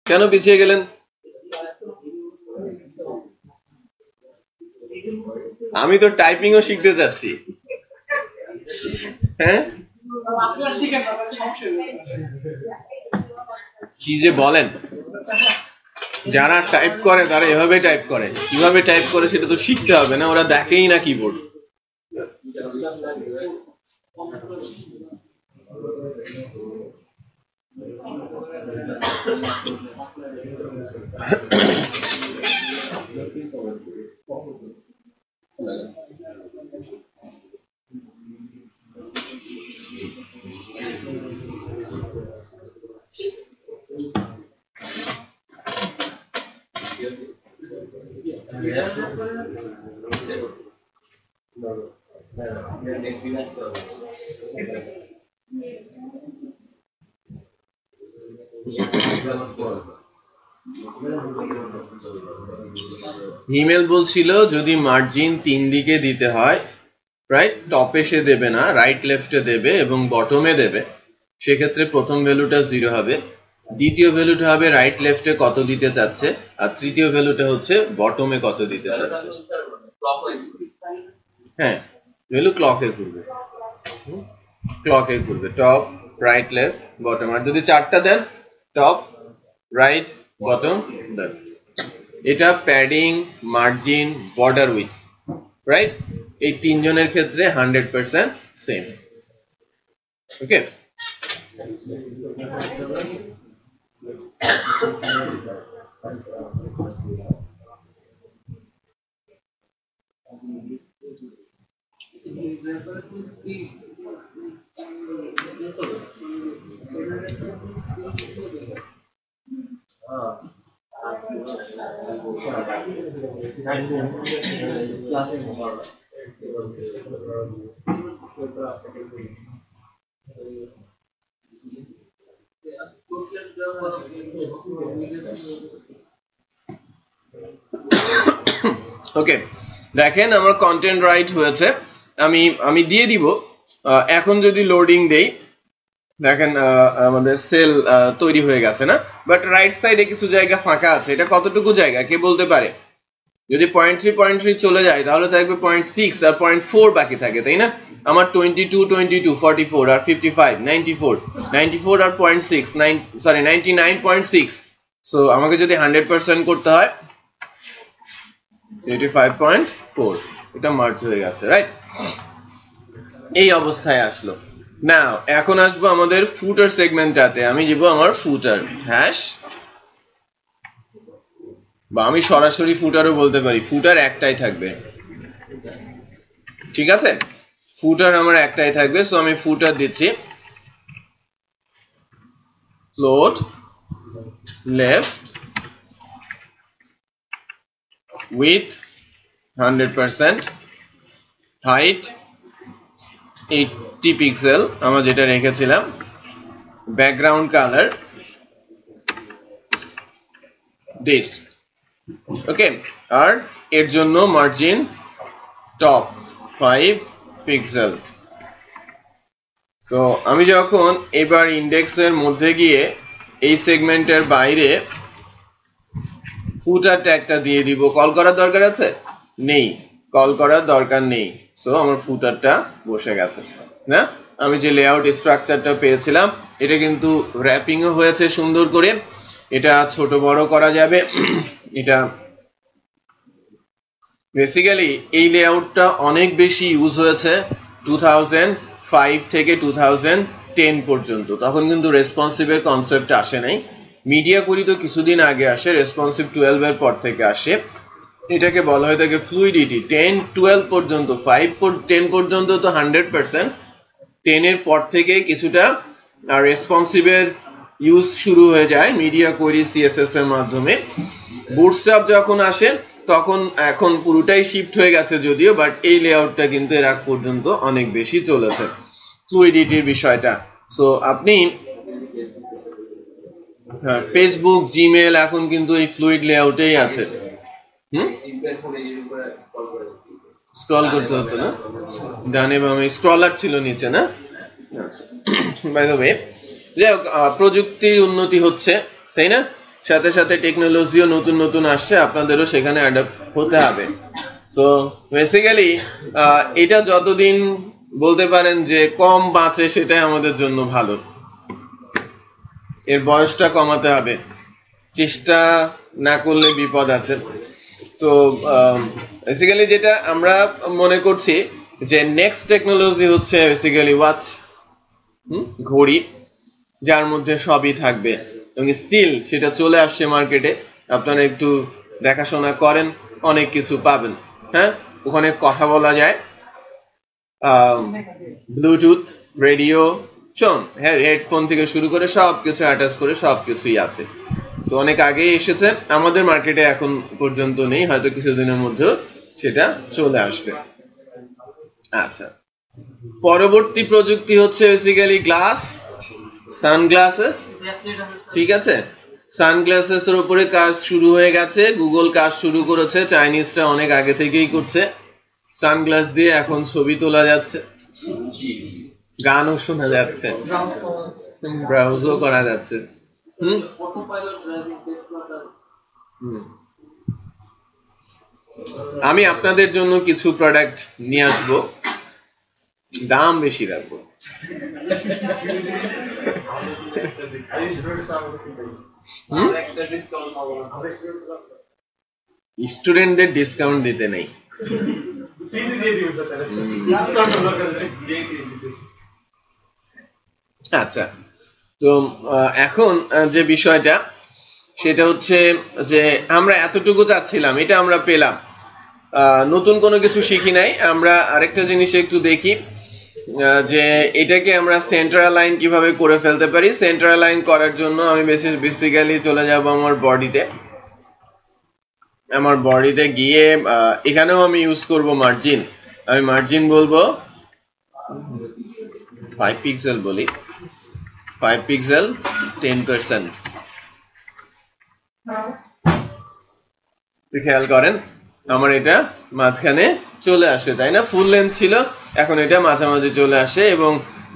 কেন পিছিয়ে গেলেন? আমি তো টাইপিংও শিখতে যাচ্ছি। হ্যাঁ, কি যে বলেন, যারা টাইপ করে তারা এভাবে টাইপ করে, কিভাবে টাইপ করে সেটা তো শিখতে হবে না, ওরা দেখেই না কিবোর্ড। হিমেল বলছিল যদি মার্জিন 3 দিকে দিতে হয়, রাইট, টপে সে দেবে না, রাইট লেফটে দেবে এবং বটমে দেবে, সেক্ষেত্রে প্রথম ভ্যালুটা 0 হবে, দ্বিতীয় ভ্যালুটা হবে রাইট লেফটে কত দিতে চাচ্ছে, আর তৃতীয় ভ্যালুটা হচ্ছে বটমে কত দিতে চাচ্ছে। হ্যাঁ, ভ্যালু ক্লকে ঘুরবে, টপ রাইট লেফট বটম। আর যদি 4টা দেন, টপ রাইট বটম দেন। এটা padding, margin, border with, right, এই তিনজনের ক্ষেত্রে 100% সেম। ওকে, ওকে, দেখেন আমার কন্টেন্ট রাইট হয়েছে, আমি দিয়ে দিব। এখন যদি লোডিং দেই, দেখেন আমাদের সেল তৈরি হয়ে গেছে না, বাট রাইট সাইডে কিছু জায়গা ফাঁকা আছে। এটা কতটুকু জায়গা কে বলতে পারে? যদি 0.3 চলে যায় তাহলে থাকবে 0.6 আর 0.4 বাকি থাকে, তাই না? আমার 22, 44 আর 55, 94 আর 0.6, 99.6। সো আমাকে যদি 100% করতে হয় 85.4, এটা মার্জ হয়ে গেছে, রাইট? এই অবস্থায় আসলো। নাও এখন আসবো আমাদের ফুটার সেগমেন্টটাতে। আমি দিব আমার ফুটার হ্যাশ, বা আমি সরাসরি ফুটারও বলতে পারি, ফুটার একটাই থাকবে, ঠিক আছে? ফুটার আমার একটাই থাকবে। সো আমি ফুটার দিচ্ছি float left width 100%, height 80 pixel আমরা যেটা রেখেছিলাম, ব্যাকগ্রাউন্ড কালার দিস, ওকে। আর এর জন্য মার্জিন টপ 5 পিক্সেল। সো আমি যখন এবার ইন্ডেক্সের মধ্যে গিয়ে এই সেগমেন্টের বাইরে ফুটার ট্যাগটা দিয়ে দিব, কল করার দরকার আছে? নেই, কল করার দরকার নেই। সো আমার ফুটারটা বসে গেছে না? আমি যে লেআউট স্ট্রাকচারটা পেয়েছিলাম এটা কিন্তু র্যাপিংও হয়েছে সুন্দর করে, এটা ছোট বড় করা যাবে। এটা বেসিক্যালি এই লেআউটটা অনেক বেশি ইউজ হয়েছে 2005 থেকে 2010 পর্যন্ত। তখন কিন্তু রেসপন্সিভের কনসেপ্ট আসে নাই। মিডিয়া কুইরি তো কিছুদিন আগে আসে, রেসপন্সিভ 12 এর পর থেকে আসে। এটাকে বলা হয় থাকে ফ্লুইডিটি। 10-12 পর্যন্ত, 5-10 পর্যন্ত তো 100%, 10 এর পর থেকে কিছুটা রেসপন্সিভের ইউজ শুরু হয়ে যায় মিডিয়া কুইরি সিএসএস এর মাধ্যমে। বুটস্ট্র্যাপ যখন আসে তখন এখন পুরোটাই শিফট হয়ে গেছে যদিও, বাট এই লেআউটটা কিন্তু এর আগ পর্যন্ত অনেক বেশি চলেছে ফ্লুইডিটির বিষয়টা। সো আপনি ফেসবুক, জিমেল এখন কিন্তু এই ফ্লুইড লেআউটেই আছে। স্ক্রল করতে হতো না, ডানে বামে স্ক্রলার ছিল নিচে না? বাই দ্য ওয়ে, যাই হোক, প্রযুক্তির উন্নতি হচ্ছে, তাই না? সাথে সাথে টেকনোলজিও নতুন নতুন আসছে, আপনাদেরও সেখানে অ্যাডাপ্ট হতে হবে। সো বেসিক্যালি এটা যতদিন বলতে পারেন যে কম বাঁচে সেটাই আমাদের জন্য ভালো। এর বয়সটা কমাতে হবে, চেষ্টা না করলে বিপদ আছে। তো বেসিক্যালি যেটা আমরা মনে করছি যে নেক্সট টেকনোলজি হচ্ছে বেসিক্যালি ওয়াচ, ঘড়ি, যার মধ্যে সবই থাকবে এবং স্টিল সেটা চলে আসছে মার্কেটে। আপনারা একটু দেখাশোনা করেন, অনেক কিছু পাবেন। হ্যাঁ, ওখানে কথা বলা যায়, ব্লুটুথ, রেডিও, শোন, হ্যাঁ, হেডফোন থেকে শুরু করে সবকিছু অ্যাটাচ করে সবকিছুই আছে। সো অনেক আগেই এসেছে, আমাদের মার্কেটে এখন পর্যন্ত নেই, হয়তো কিছুদিনের মধ্যে সেটা চলে আসবে। আচ্ছা, পরবর্তী প্রযুক্তি হচ্ছে বেসিক্যালি গ্লাস, সানগ্লাসেস, ঠিক আছে? সানগ্লাসেস এর উপরে কাজ শুরু হয়ে গেছে, গুগল কাজ শুরু করেছে, চাইনিজরা অনেক আগে থেকেই করছে। সানগ্লাস দিয়ে এখন ছবি তোলা যাচ্ছে, গানও শোনা যাচ্ছে, ব্রাউজও করা যাচ্ছে। আমি আপনাদের জন্য কিছু প্রোডাক্ট নিয়ে আসবো, দাম বেশি রাখবো। স্টুডেন্টদের ডিসকাউন্ট দিতে নেই। আচ্ছা, তো এখন যে বিষয়টা সেটা হচ্ছে যে আমরা এতটুকু চাচ্ছিলাম, এটা আমরা পেলাম, নতুন কোনো কিছু শিখি নাই। আমরা আরেকটা জিনিস একটু দেখি যে এটাকে আমরা সেন্টার লাইন কিভাবে করে ফেলতে পারি। সেন্টার লাইন করার জন্য আমি বেসিক্যালি চলে যাব আমার বডিতে। আমার বডিতে গিয়ে এখানেও আমি ইউজ করব মার্জিন। আমি মার্জিন বলবো 5 পিক্সেল, বলি 5 পিক্সেল 10%। খেয়াল করেন আমার এটা মাঝখানে চলে আসে, তাই না? ফুল লেন্থ ছিল, এখন এটা মাঝামাঝি চলে আসে এবং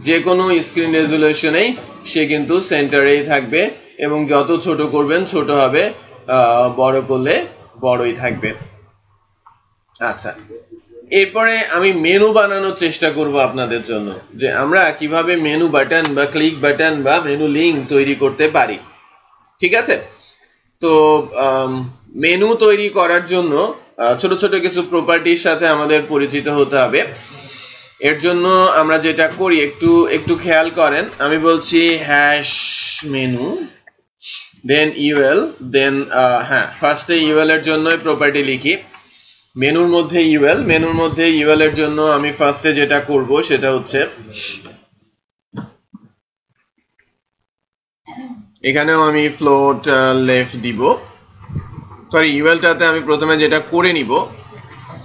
যে কোনো স্ক্রিন রেজুলেশনেই সে কিন্তু সেন্টারেই থাকবে এবং যত ছোট করবেন ছোট হবে, বড় করলে বড়ই থাকবে। আচ্ছা, এরপরে আমি মেনু বানানোর চেষ্টা করব আপনাদের জন্য, যে আমরা কিভাবে মেনু বাটন বা ক্লিক বাটন বা মেনু লিঙ্ক তৈরি করতে পারি, ঠিক আছে? তো মেনু তৈরি করার জন্য ছোট ছোট কিছু প্রপার্টির সাথে আমাদের পরিচিত হতে হবে। এর জন্য আমরা যেটা করি একটু খেয়াল করেন, আমি বলছি হ্যাশ মেনু দেন ইউএল দেন হ্যাঁ ফার্স্টে ইউএল এর জন্য প্রপার্টি লিখি, মেনুর মধ্যে ইউএল এর জন্য আমি ফার্স্টে যেটা করব সেটা হচ্ছে এখানেও আমি ফ্লোট লেফট দিব, সরি ইউএলটাতে আমি প্রথমে যেটা করে নিব।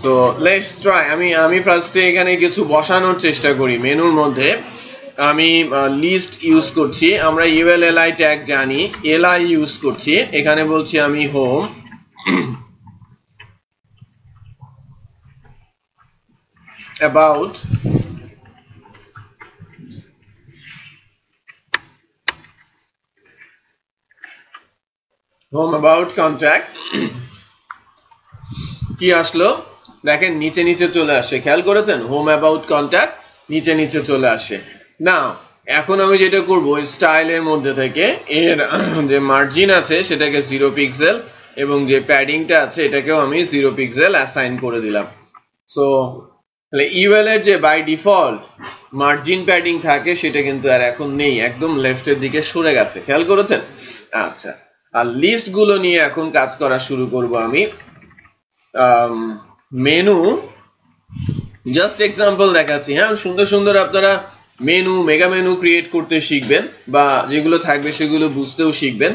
সো লেটস ট্রাই, আমি ফার্স্টে এখানে কিছু বসানোর চেষ্টা করি। মেনুর মধ্যে আমি লিস্ট ইউজ করছি, আমরা ইউএল এলআই ট্যাগ জানি, এলআই ইউজ করছি, এখানে বলছি আমি হোম about contact কি আসলো দেখেন নিচে চলে আসে, খেয়াল করেছেন হোম অ্যাবাউট কন্ট্যাক্ট নিচে চলে আসে। না এখন আমি যেটা করব স্টাইলের মধ্যে থেকে এর যে মার্জিন আছে সেটাকে 0 পিক্সেল এবং যে প্যাডিংটা আছে এটাকেও আমি 0 পিক্সেল অ্যাসাইন করে দিলাম। সো তাহলে ইউএল এর যে বাই ডিফল্ট মার্জিন প্যাডিং থাকে সেটা কিন্তু আর এখন নেই, একদম লেফটের দিকে সরে গেছে, খেয়াল করেছেন? আচ্ছা, আর লিস্ট গুলো নিয়ে এখন কাজ করা শুরু করব আমি। মেনু জাস্ট এক্সাম্পল দেখাচ্ছি, হ্যাঁ সুন্দর আপনারা মেনু মেগা মেনু ক্রিয়েট করতে শিখবেন বা যেগুলো থাকবে সেগুলো বুঝতেও শিখবেন।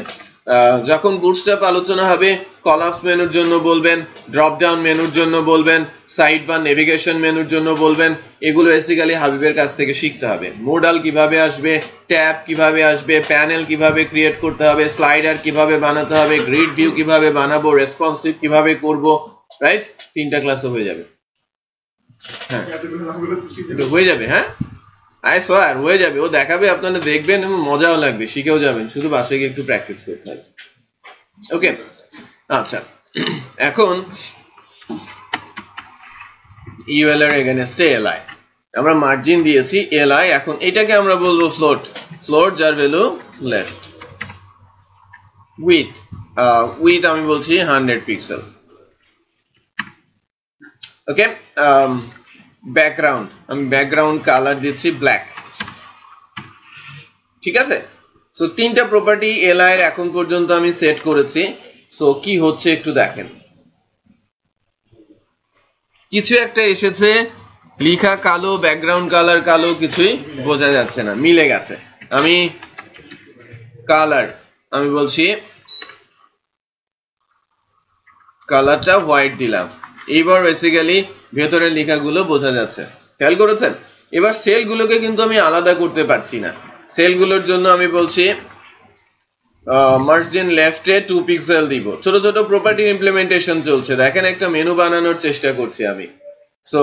যখন বুটস্ট্র্যাপ আলোচনা হবে কলাপস মেনুর জন্য বলবেন, ড্রপ ডাউন মেনুর জন্য বলবেন, সাইড বা নেভিগেশন মেনুর জন্য বলবেন, এগুলো বেসিক্যালি হাবিবের কাছ থেকে শিখতে হবে। মোডাল কিভাবে আসবে, ট্যাব কিভাবে আসবে, প্যানেল কিভাবে ক্রিয়েট করতে হবে, স্লাইডার কিভাবে বানাতে হবে, গ্রিড ভিউ কিভাবে বানাবো, রেসপন্সিভ কিভাবে করব, রাইট? 3টা ক্লাসও হয়ে যাবে, হ্যাঁ এটা হয়ে যাবে, হ্যাঁ আই সোয়ার হয়ে যাবে, ও দেখাবে আপনারা দেখবেন এবং মজাও লাগবে, শিখেও যাবেন, শুধু বাসায় গিয়ে একটু প্র্যাকটিস করতে হবে। ওকে আচ্ছা, এখন ইউএল এর এগেইনস্টে এলআই আমরা মার্জিন দিয়েছি এলআই, এখন এটাকে আমরা বলবো ফ্লোট যার ভ্যালু লেফট, উইথ আমি বলছি 100 পিক্সেল। ওকে ব্যাকগ্রাউন্ড আমি ব্যাকগ্রাউন্ড কালার দিচ্ছি ব্ল্যাক, ঠিক আছে? সো 3টা প্রপার্টি এলআই এর এখন পর্যন্ত আমি সেট করেছি। সো কি হচ্ছে একটু দেখেন, কিছু একটা এসেছে লিখা কালো, ব্যাকগ্রাউন্ড কালার কালো, কিছুই বোঝা যাচ্ছে না, মিলে গেছে। আমি কালার আমি বলছি কালারটা হোয়াইট দিলাম, এইবার বেসিক্যালি ভেতরের লেখাগুলো বোঝা যাচ্ছে, খেয়াল করেছেন? এবার সেলগুলোকে কিন্তু আমি আলাদা করতে পারছি না, সেলগুলোর জন্য আমি বলছি মার্জিন লেফটে 2 পিক্সেল দিব। ছোট প্রপার্টি ইমপ্লিমেন্টেশন চলছে, দেখেন একটা মেনু বানানোর চেষ্টা করছি আমি। সো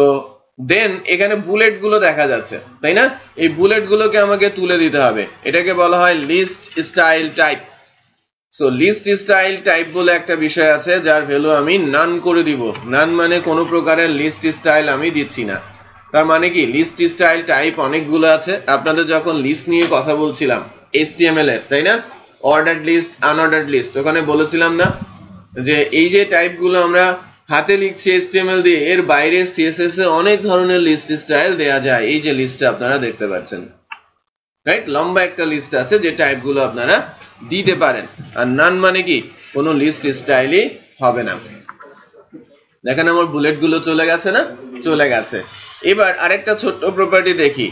দেন এখানে বুলেট গুলো দেখা যাচ্ছে, তাই না? এই বুলেট গুলোকে আমাকে তুলে দিতে হবে, এটাকে বলা হয় list style type. So list style type বলে একটা বিষয় আছে যার ভ্যালু আমি নান করে দিব। নান মানে কোনো প্রকারের লিস্ট স্টাইল আমি দিচ্ছি না। তার মানে কি লিস্ট স্টাইল টাইপ অনেকগুলো আছে, আপনাদের যখন লিস্ট নিয়ে কথা বলছিলাম HTML এর, তাই না? অর্ডারড লিস্ট, আনঅর্ডারড লিস্ট, ওখানে বলেছিলাম না যে এই যে টাইপ গুলো আমরা হাতে লিখছি HTML দিয়ে, এর বাইরে CSS এ অনেক ধরনের লিস্ট স্টাইল দেয়া যায়। এই যে লিস্টটা আপনারা দেখতে পাচ্ছেন, রাইট? লম্বা একটা লিস্ট আছে যে টাইপ গুলো আপনারা দিতে পারেন। আর নান মানে কি কোনো লিস্ট স্টাইলই হবে না। দেখেন আমার বুলেট গুলো চলে গেছে না? চলে গেছে। এবার আরেকটা ছোট্ট প্রপার্টি দেখি,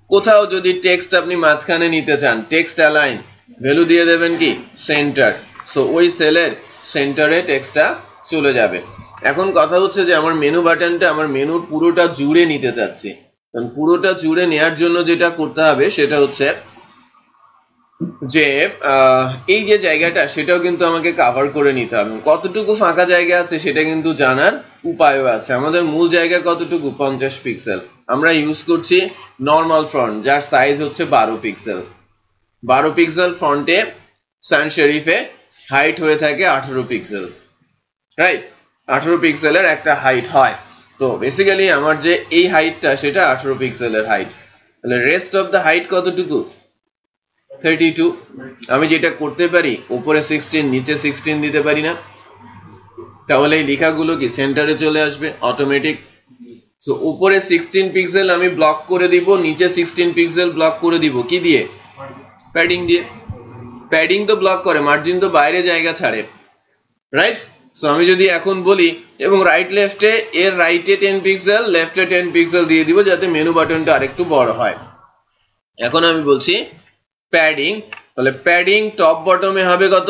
কোথাও যদি টেক্সট আপনি মাঝখানে নিতে চান, টেক্সট অ্যালাইন, ভ্যালু দিয়ে দেবেন কি সেন্টার। সো ওই সেলের সেন্টারে টেক্সটটা চলে যাবে। এখন কথা হচ্ছে যে আমার মেনু বাটনটা আমার মেনুর পুরোটা জুড়ে নিতে চাচ্ছি, কারণ পুরোটা জুড়ে নেওয়ার জন্য যেটা করতে হবে সেটা হচ্ছে যে এই যে জায়গাটা সেটাও কিন্তু আমাকে কভার করে নিতে হবে। কতটুকু ফাঁকা জায়গা আছে সেটা কিন্তু জানার উপায়ও আছে। আমাদের মূল জায়গা কতটুকু? 50 পিক্সেল। আমরা ইউজ করছি নর্মাল ফন্ট যার সাইজ হচ্ছে 12 পিক্সেল। 12 পিক্সেল ফন্টে সান সেরিফে হাইট হয়ে থাকে 18 পিক্সেল, রাইট? 18 পিক্সেলের একটা হাইট হয়। তো বেসিক্যালি আমার যে এই হাইটটা সেটা 18 পিক্সেলের হাইট। তাহলে রেস্ট অফ দ্য হাইট কতটুকু? 32। আমি যেটা করতে পারি উপরে 16 নিচে 16 দিতে পারি না? তাহলে এই লেখাগুলো কি সেন্টারে চলে আসবে অটোমেটিক। সো উপরে 16 পিক্সেল আমি ব্লক করে দিব, নিচে 16 পিক্সেল ব্লক করে দিব কি দিয়ে? প্যাডিং দিয়ে। প্যাডিং তো ব্লক করে, মার্জিন তো বাইরে জায়গা ছাড়ে, রাইট? সো আমি যদি এখন বলি এবং রাইট লেফটে এর রাইটে 10 পিক্সেল লেফটে 10 পিক্সেল দিয়ে দিব যাতে মেনু বাটনটা আরেকটু বড় হয়। এখন আমি বলছি প্যাডিং, তাহলে প্যাডিং টপ বটমে হবে কত?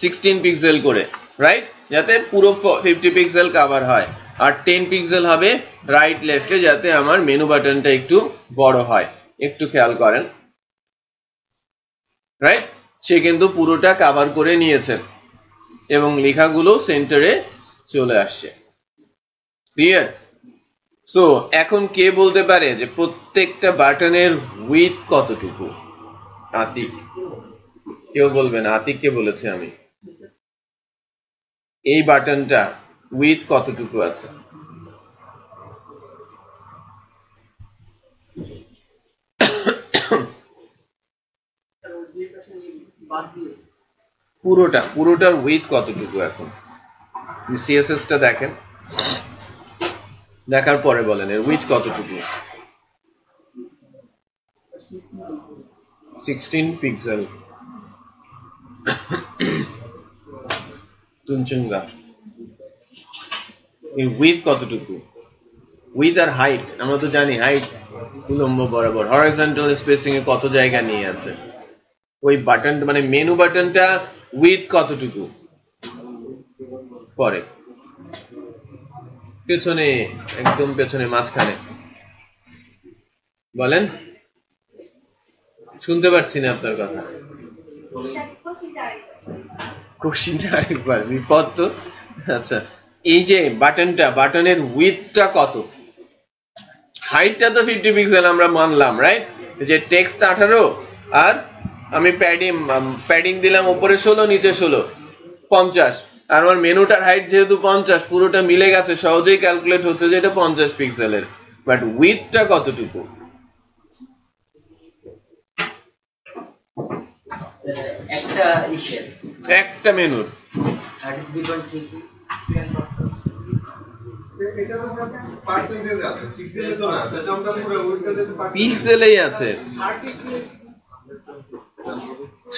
16 পিক্সেল করে, রাইট? যাতে পুরো 50 পিক্সেল কভার হয়। আর 10 পিক্সেল হবে রাইট লেফটে যাতে আমার মেনু বাটনটা একটু বড় হয়। একটু খেয়াল করেন, রাইট? সে কিন্তু পুরোটা কভার করে নিয়েছে এবং লেখাগুলো সেন্টারে চলে আসছে। ক্লিয়ার? সো এখন কে বলতে পারে যে প্রত্যেকটা বাটনের উইথ কতটুকু? আতিক। কেউ বলবেন? আতিককে বলেছে আমি। এই বাটনটা উইথ কতটুকু আছে? পুরোটার উইথ কতটুকু এখন? সিএসএসটা দেখেন, দেখার পরে বলেন এর উইথ কতটুকু। 16 পিক্সেল। তুনচুঙ্গা, এই উইথ কতটুকু? উইথ আর হাইট আমরা তো জানি, হাইট উলম্ব বরাবর হরাইজন্টাল স্পেসিং এ কত জায়গা নিয়ে আছে। ওই বাটন মানে মেনু বাটনটা উইথ কতটুকু? পরে পেছনে, একদম পেছনে মাঝখানে বলেন, শুনতে পাচ্ছি না আপনার কথা। কোশ্চিনটা আরেকবার, বিপদ তো। আচ্ছা, এই যে বাটনটা, বাটনের উইথটা কত? হাইটটা তো 50 পিক্সেল আমরা মানলাম, রাইট? যে টেক্সট 18 আর আমি প্যাডিং দিলাম উপরে 16 নিচে 16, 50। আর আমার মেনুটার হাইট যেহেতু 50, পুরোটা মিলে গেছে, সহজেই ক্যালকুলেট হচ্ছে যে এটা 50 পিক্সেলের। বাট উইথটা কতটুকু? একটা মেনুর পিক্সেলেই আছে।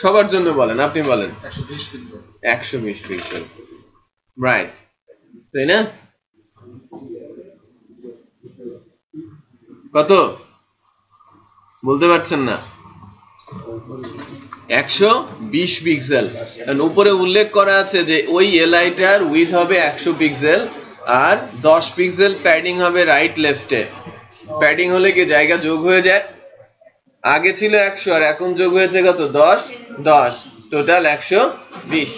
সবার জন্য বলেন, আপনি বলেন। 120 পিক্সেল, রাইট? তাই না? কত বলতে পারছেন না? 120 পিক্সেল। উপরে উল্লেখ করা আছে যে ওই এলআইটার উইথ হবে 100 পিক্সেল আর 10 পিক্সেল প্যাডিং হবে রাইট লেফটে। প্যাডিং হলে কি জায়গা যোগ হয়ে যায়? আগে ছিল 100 আর এখন যোগ হয়েছে কত? 10, টোটাল 120,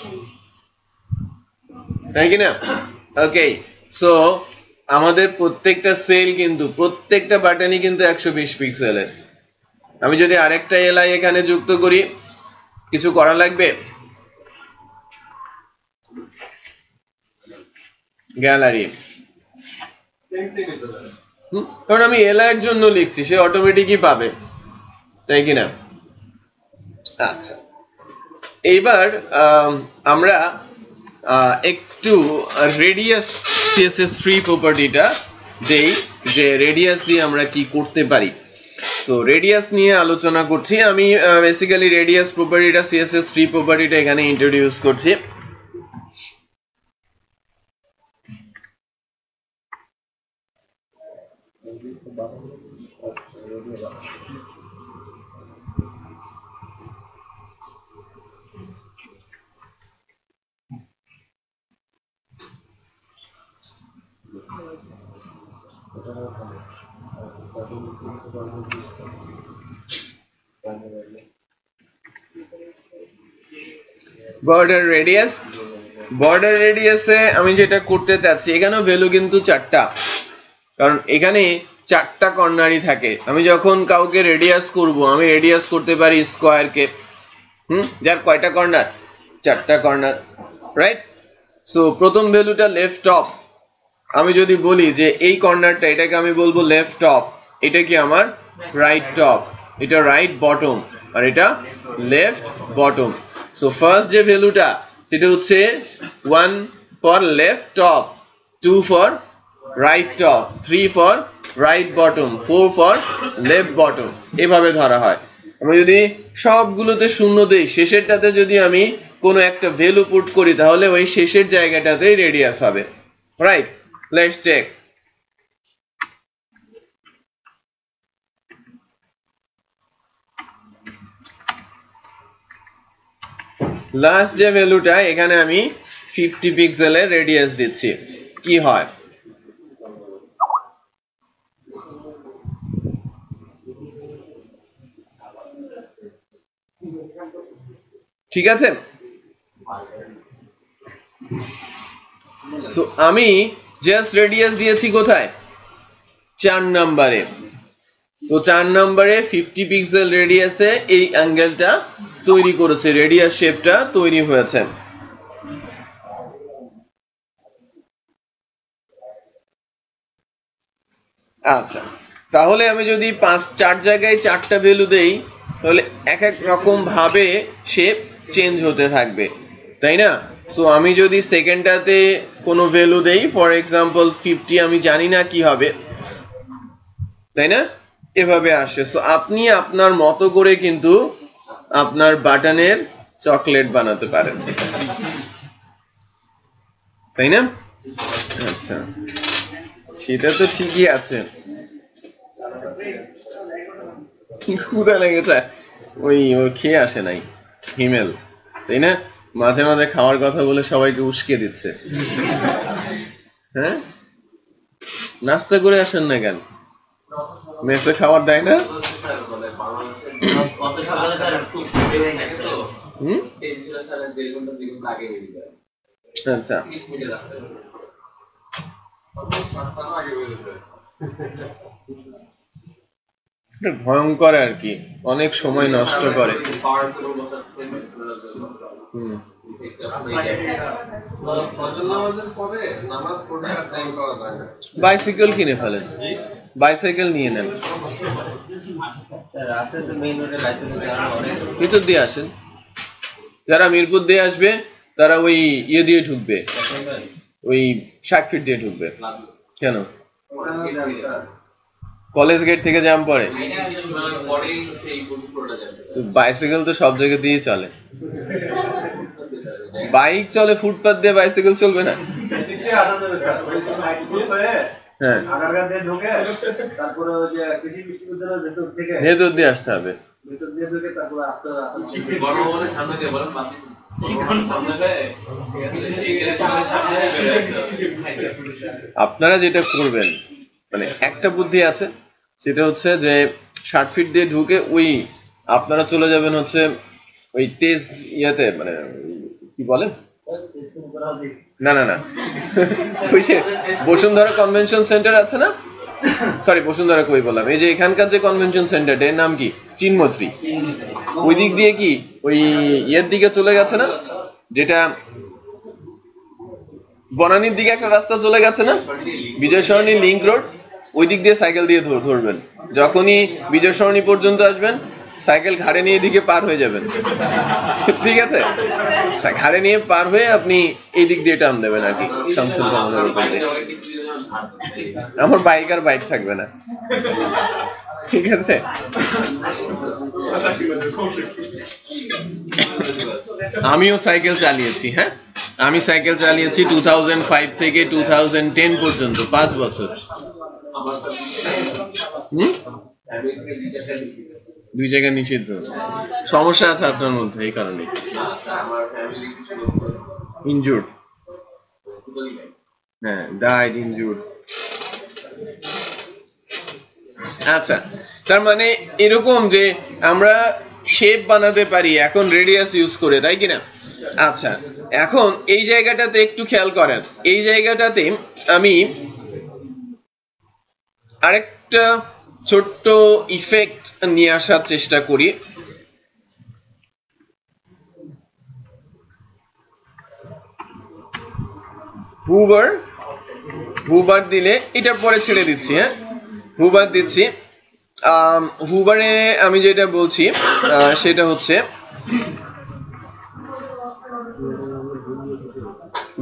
তাই কিনা? ওকে, সো আমাদের প্রত্যেকটা সেল কিন্তু, প্রত্যেকটা বাটনই কিন্তু 120 পিক্সেলের। আমি যদি আরেকটা এলআই এখানে যুক্ত করি, কিছু করা লাগবে? গ্যালারি, কারণ আমি এলআই এর জন্য লিখছি, সে অটোমেটিকই পাবে, তাই কিনা? আচ্ছা, এইবার আমরা একটু রেডিয়াস CSS3 প্রপার্টিটা দেই, যে রেডিয়াস দিয়ে আমরা কি করতে পারি। সো রেডিয়াস নিয়ে আলোচনা করছি আমি। বেসিক্যালি রেডিয়াস প্রপার্টিটা, CSS3 প্রপার্টিটা এখানে ইন্ট্রোডিউস করছি। বর্ডার রেডিয়াস, বর্ডার রেডিয়াসে আমি যেটা করতে চাচ্ছি, এখানেও ভ্যালু কিন্তু 4টা, কারণ এখানে 4টা কর্নারই থাকে। আমি যখন কাউকে রেডিয়াস করব, আমি রেডিয়াস করতে পারি স্কোয়ারকে, যার কয়টা কর্নার? 4টা কর্নার, রাইট? সো প্রথম ভ্যালুটা লেফট টপ। আমি যদি বলি যে এই কর্নারটা, এটাকে আমি বলবো লেফট টপ, এটা কি আমার রাইট টপ, এটা রাইট বটম, আর এটা লেফট বটম। সো ফার্স্ট যে ভ্যালুটা, সেটা হচ্ছে 1 for left top, 2 for right top, 3 for right bottom, 4 for left bottom, এভাবে ধরা হয়। আমরা যদি সবগুলোতে শূন্য দেই, শেষেরটাতে যদি আমি কোনো একটা ভ্যালু পুট করি তাহলে ওই শেষের জায়গাটাতেই রেডিয়াস হবে, রাইট? Let's check. লাস্ট যে ভ্যালুটা, এখানে আমি 50 পিক্সেলের রেডিয়াস দিচ্ছি, কি হয়? ঠিক আছে, সো আমি জাস্ট রেডিয়াস দিয়েছি কোথায়? 4 নম্বরে। তো 4 নম্বরে 50 পিক্সেল রেডিয়াসে এই অ্যাঙ্গেলটা তৈরি করেছে, রেডিয়াস শেপটা তৈরি হয়েছে। আচ্ছা, তাহলে আমি যদি 4 জায়গায় 4টা ভ্যালু দেই তাহলে এক এক রকম ভাবে শেপ চেঞ্জ হতে থাকবে, তাই না? সো আমি যদি সেকেন্ডটাতে কোনো ভ্যালু দেই, ফর এক্সাম্পল 50, আমি জানি না কি হবে, তাই না? এভাবে আসে। সো আপনি আপনার মতো করে কিন্তু আপনার বাটনের চকলেট বানাতে পারেন, তাই না? আচ্ছা, সেটা তো ঠিকই আছে। ক্ষুধা লেগেছে, ওই খেয়ে আসে নাই হিমেল, তাই না? মাঝে মাঝে খাওয়ার কথা বলে সবাইকে উস্কে দিচ্ছে। হ্যাঁ, নাস্তা করে আসেন না কেন? মেসে খাবার দেয় না? আচ্ছা, ভয়ঙ্কর আর কি, অনেক সময় নষ্ট করে। বাইসাইকেল কিনে ফেলেন, বাইসাইকেল নিয়ে নেন, ভিতর দিয়ে আসেন। যারা মিরপুর দিয়ে আসবে তারা ওই ইয়ে দিয়ে ঢুকবে, ওই 60 ফিট দিয়ে ঢুকবে। কেন? কলেজ গেট থেকে জ্যাম পড়ে। বাইসাইকেল তো সব জায়গা দিয়ে চলে, বাইক চলে ফুটপাথ দিয়ে, বাইসাইকেল চলবে না। হ্যাঁ, ভেতর দিয়ে আসতে হবে। আপনারা যেটা করবেন, মানে একটা বুদ্ধি আছে, সেটা হচ্ছে যে 60 ফিট দিয়ে ঢুকে ওই আপনারা চলে যাবেন হচ্ছে ওই তেজ ইয়াতে, মানে কি বলে, না না না, ওই যে বসুন্ধরা কনভেনশন সেন্টার আছে না, সরি বসুন্ধরা কই বললাম, এই যে এখানকার যে কনভেনশন সেন্টারটা, এর নাম কি? চিনমত্রী। ওই দিক দিয়ে কি ওই ইয়ের দিকে চলে গেছে না, যেটা বনানীর দিকে একটা রাস্তা চলে গেছে না, বিজয় সরণি লিংক রোড, ওই দিক দিয়ে সাইকেল দিয়ে ধরবেন। যখনই বিজয় সরণি পর্যন্ত আসবেন, সাইকেল ঘাড়ে নিয়ে এদিকে পার হয়ে যাবেন, ঠিক আছে? ঘাড়ে নিয়ে পার হয়ে আপনি এই দিক দিয়ে টান দেবেন আর কি, শামসুল ভবনের উপর দিয়ে। আমার বাইক আর বাইক থাকবে না, ঠিক আছে? আমিও সাইকেল চালিয়েছি, হ্যাঁ আমি সাইকেল চালিয়েছি 2005 থেকে 2010 পর্যন্ত, 5 বছর। দুই জায়গায় নিষিদ্ধ, সমস্যা আছে আপনার মধ্যে, এই কারণে ইনজুর্ড, হ্যাঁ ডাইড ইনজুর্ড। আচ্ছা, তার মানে এরকম যে আমরা শেপ বানাতে পারি এখন রেডিয়াস ইউজ করে, তাই কিনা? আচ্ছা, এখন এই জায়গাটাতে একটু খেয়াল করেন, এই জায়গাটাতে আমি আরেকটা ছোট্ট ইফেক্ট নিয়ে আসার চেষ্টা করি। হুবার দিলে, এটার পরে ছেড়ে দিচ্ছি, হ্যাঁ হুবার দিচ্ছি। হুবারে আমি যেটা বলছি সেটা হচ্ছে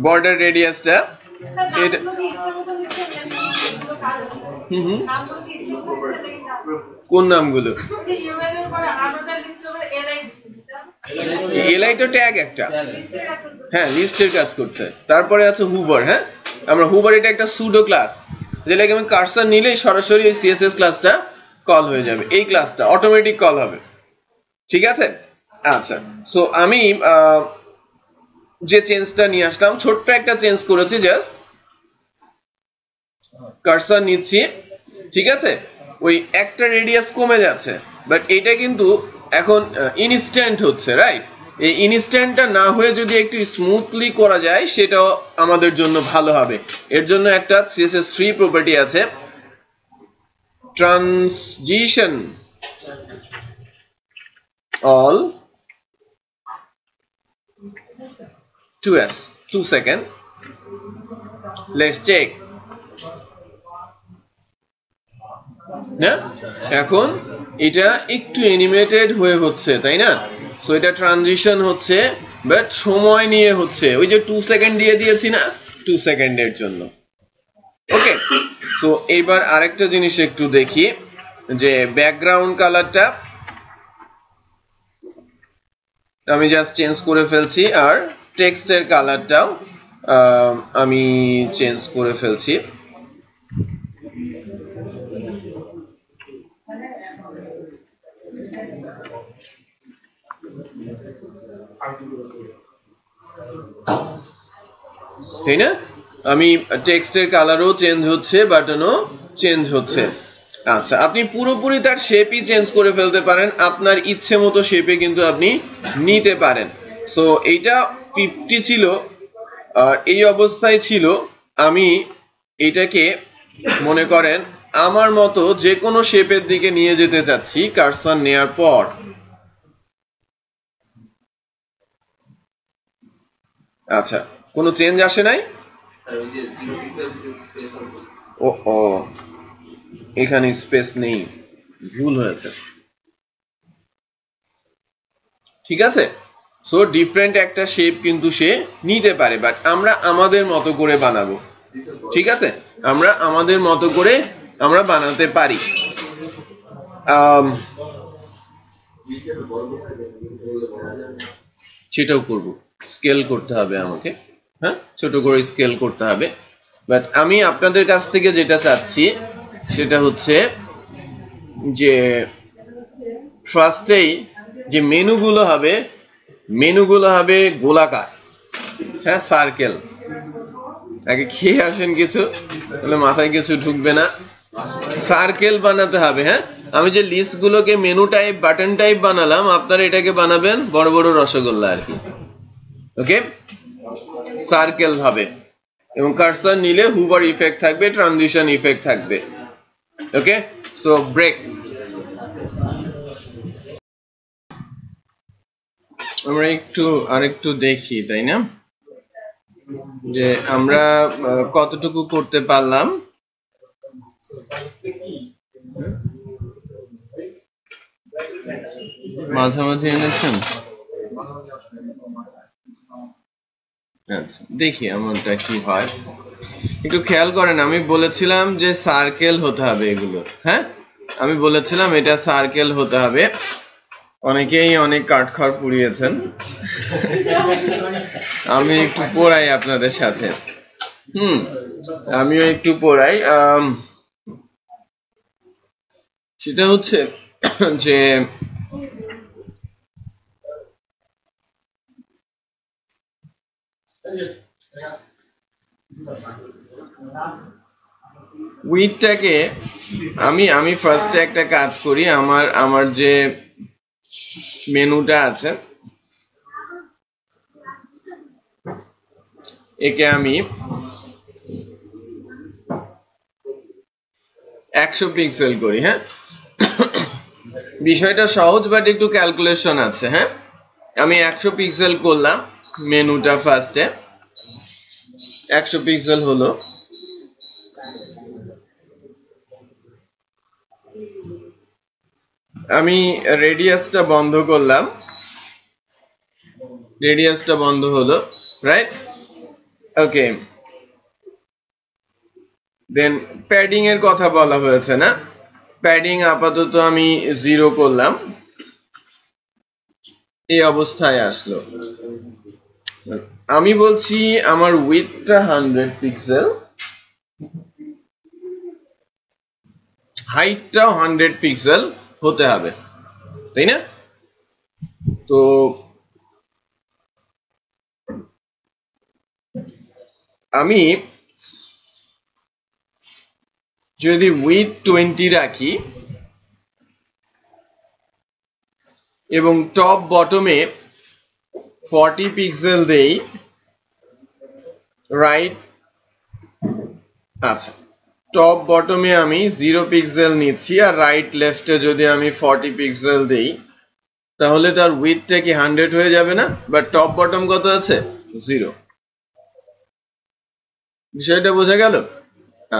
বর্ডার রেডিয়াসটা, কোন নামগুলো? এলআই তো ট্যাগ একটা, হ্যাঁ লিস্টের কাজ করছে। তারপরে আছে হুবার, হ্যাঁ আমরা হুবার এটা একটা সুডো ক্লাস, যেটাকে আমি কার্সার নিলেই সরাসরি এই সিএসএস ক্লাসটা কল হয়ে যাবে, এই ক্লাসটা অটোমেটিক কল হবে, ঠিক আছে। আচ্ছা, সো আমি যে চেঞ্জটা নিয়ে আসলাম, ছোট্ট একটা চেঞ্জ করেছি, জাস্ট কার্সার নিচ্ছি, ঠিক আছে, ওই একটা রেডিয়াস কমে যাচ্ছে, বাট এটা কিন্তু এখন ইনস্ট্যান্ট হচ্ছে, রাইট? এই ইনস্ট্যান্টটা না হয়ে যদি একটু স্মুথলি করা যায় সেটাও আমাদের জন্য ভালো হবে। এর জন্য একটা CSS3 প্রপার্টি আছে, transition all 2s 2 second, let's check. না এখন এটা একটু অ্যানিমেটেড হয়ে হচ্ছে, তাই না? সো এটা ট্রানজিশন হচ্ছে, বাট সময় নিয়ে হচ্ছে, ওই যে 2 সেকেন্ড দিয়ে দিয়েছি না, 2 সেকেন্ডের জন্য। ওকে, সো এইবার আরেকটা জিনিস একটু দেখি, যে ব্যাকগ্রাউন্ড কালারটা আমি জাস্ট চেঞ্জ করে ফেলছি, আর টেক্সটের কালারটাও আমি চেঞ্জ করে ফেলছি। তাই না? আমি টেক্সটের কালারও চেঞ্জ হচ্ছে, বাটনও চেঞ্জ হচ্ছে। আচ্ছা, আপনি পুরোপুরি তার শেপই চেঞ্জ করে ফেলতে পারেন, আপনার ইচ্ছে মতো শেপে কিন্তু আপনি নিতে পারেন। সো এইটা 50 ছিল, আর এই অবস্থায় ছিল, আমি এটাকে মনে করেন আমার মতো যে কোনো শেপের দিকে নিয়ে যেতে চাচ্ছি কার্সর নেয়ার পর। আচ্ছা, কোনো চেঞ্জ আসে নাই? ও ও, এখানে স্পেস নেই, ভুল হয়েছে, ঠিক আছে। সো ডিফারেন্ট একটা শেপ কিন্তু সে নিতে পারে, বাট আমরা আমাদের মতো করে বানাবো, ঠিক আছে, আমরা আমাদের মতো করে আমরা বানাতে পারি। সেটাও করব, স্কেল করতে হবে আমাকে, হ্যাঁ ছোট করে স্কেল করতে হবে। বাট আমি আপনাদের কাছ থেকে যেটা চাচ্ছি সেটা হচ্ছে যে ফার্স্টেই যে মেনুগুলো হবে গোলাকার, হ্যাঁ সার্কেল। আগে খেয়ে আসেন কিছু, তাহলে মাথায় কিছু ঢুকবে না। সার্কেল বানাতে হবে, হ্যাঁ আমি যে লিস্ট গুলোকে মেনু টাইপ বাটন টাইপ বানালাম, আপনারা এটাকে বানাবেন বড় বড় রসগোল্লা আর কি। ওকে, সার্কেল হবে, এবং কার্সর নিলে হুভার ইফেক্ট থাকবে, ট্রানজিশন ইফেক্ট থাকবে। ওকে, সো ব্রেক। আমরা আরেকটু দেখি, তাই না, যে আমরা কতটুকু করতে পারলাম। মাঝামাঝি এনেছেন? আচ্ছা, দেখি আমারটা কি হয়, একটু খেয়াল করেন। আমি বলেছিলাম যে সার্কেল হতে হবে এগুলো, হ্যাঁ আমি বলেছিলাম এটা সার্কেল হতে হবে। অনেকেই অনেক কাঠখড় পুড়িয়েছেন, আমি একটু পড়াই আপনাদের সাথে, আমিও একটু পড়াই। সেটা হচ্ছে যে উইথটাকে আমি ফার্স্টে একটা কাজ করি, আমার যে মেনুটা আছে একে আমি 100 পিক্সেল করি, হ্যাঁ বিষয়টা সহজ, বাট একটু ক্যালকুলেশন আছে। হ্যাঁ আমি 100 পিক্সেল করলাম মেনুটা, ফার্স্টে 100 পিক্সেল হলো। আমি রেডিয়াসটা বন্ধ করলাম, রেডিয়াসটা বন্ধ হলো, রাইট? ওকে, দেন প্যাডিং এর কথা বলা হয়েছে না, প্যাডিং আপাতত আমি 0 করলাম, এই অবস্থায় আসলো। আমি বলছি আমার উইডথটা 100 পিক্সেল, হাইটটাও 100 পিক্সেল হতে হবে, তাই না? তো আমি যদি উইডথ 20 রাখি এবং টপ বটমে 40 পিক্সেল দেই, রাইট, আচ্ছা টপ বটমে আমি 0 পিক্সেল নিচ্ছি আর রাইট লেফটে যদি আমি 40 পিক্সেল দেই, তাহলে তার উইডথটা কি 100 হয়ে যাবে না? বাট টপ বটম কত আছে? 0। বিষয়টা বোঝা গেল?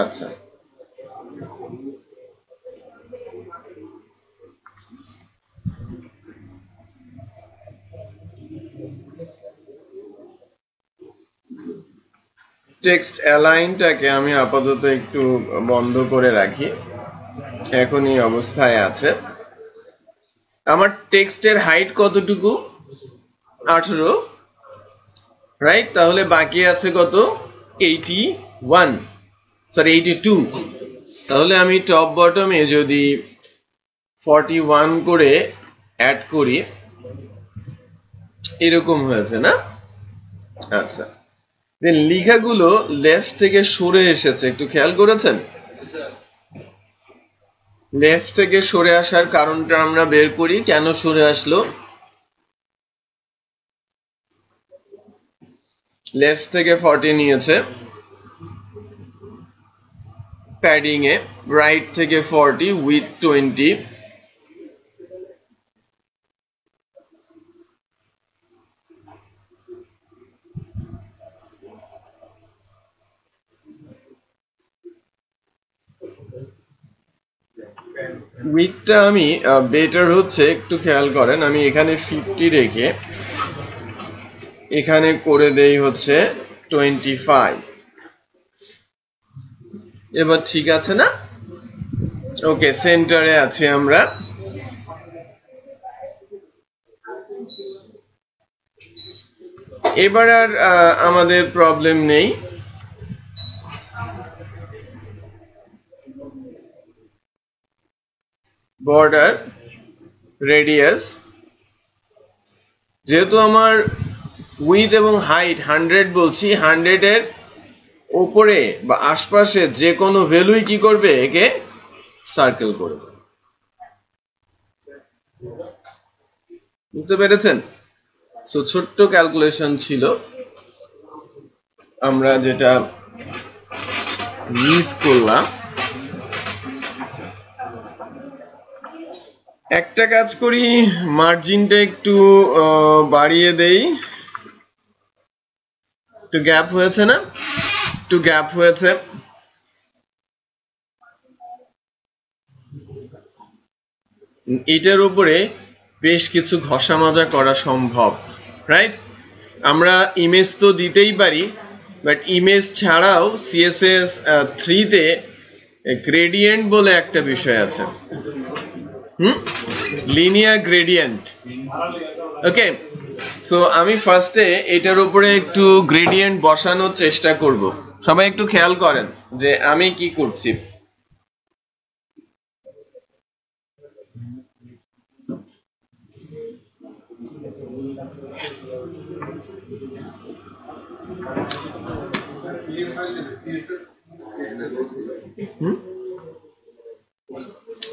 আচ্ছা, টেক্সট অ্যালাইনটাকে আমি আপাতত একটু বন্ধ করে রাখি, এখন এই অবস্থায় আছে। আমার টেক্সটের হাইট কতটুকু? 18, রাইট? তাহলে বাকি আছে কত? 81, সরি 82। তাহলে আমি টপ বটমে যদি 41 করে অ্যাড করি, এরকম হয়েছে না? আচ্ছা, দেন লেখাগুলো লেফট থেকে সরে এসেছে, একটু খেয়াল করেছেন? লেফট থেকে সরে আসার কারণটা আমরা বের করি, কেন সরে আসলো? লেফট থেকে 40 নিয়েছে প্যাডিং এ, রাইট থেকে 40 উইথ 20, উইথটা আমি বেটার হচ্ছে, একটু খেয়াল করেন, আমি এখানে 50 রেখে এখানে করে দেই হচ্ছে 25। এবার ঠিক আছে না? ওকে, সেন্টারে আছি আমরা। এবার আর আমাদের প্রবলেম নেই। বর্ডার রেডিয়াস, যেহেতু আমার উইথ এবং হাইট 100 বলছি, 100 এর উপরে বা আশপাশে যে কোনো ভ্যালুই কি করবে? একে সার্কেল করবে। বুঝতে পেরেছেন? সো ছোট্ট ক্যালকুলেশন ছিল, আমরা যেটা মিস করলাম। একটা কাজ করি, মার্জিনটা একটু বাড়িয়ে দেই, একটু গ্যাপ হয়েছে না? একটু গ্যাপ হয়েছে। এটার উপরে বেশ কিছু ঘষা মাজা করা সম্ভব, রাইট? আমরা ইমেজ তো দিতেই পারি, বাট ইমেজ ছাড়াও CSS 3 তে গ্রেডিয়েন্ট বলে একটা বিষয় আছে, লিনিয়ার গ্রেডিয়েন্ট। ওকে, সো আমি ফার্স্টে এটার উপরে একটু গ্রেডিয়েন্ট বসানোর চেষ্টা করব। সবাই একটু খেয়াল করেন যে আমি কি করছি।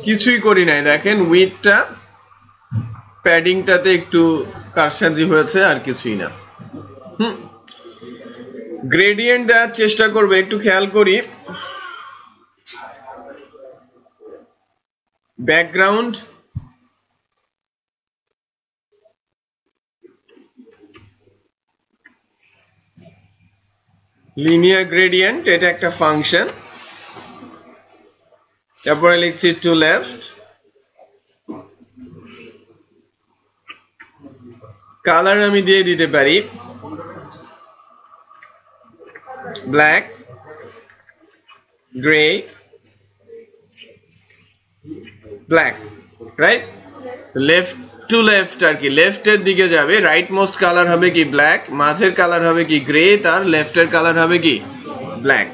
কিছুই করি নাই, দেখেন উইথটা প্যাডিংটাতে একটু কারসাজি হয়েছে, আর কিছুই না। গ্রেডিয়েন্ট দেওয়ার চেষ্টা করবে, একটু খেয়াল করি। ব্যাকগ্রাউন্ড, লিনিয়ার গ্রেডিয়েন্ট, এটা একটা ফাংশন। তারপরে লিখছি টু লেফট, কালার আমি দিয়ে দিতে পারি black, grey, black, right? Left to left আর কি, লেফটের দিকে যাবে, রাইট মোস্ট কালার হবে কি ব্ল্যাক, মাঝের কালার হবে কি গ্রে, তার লেফটের কালার হবে কি ব্ল্যাক।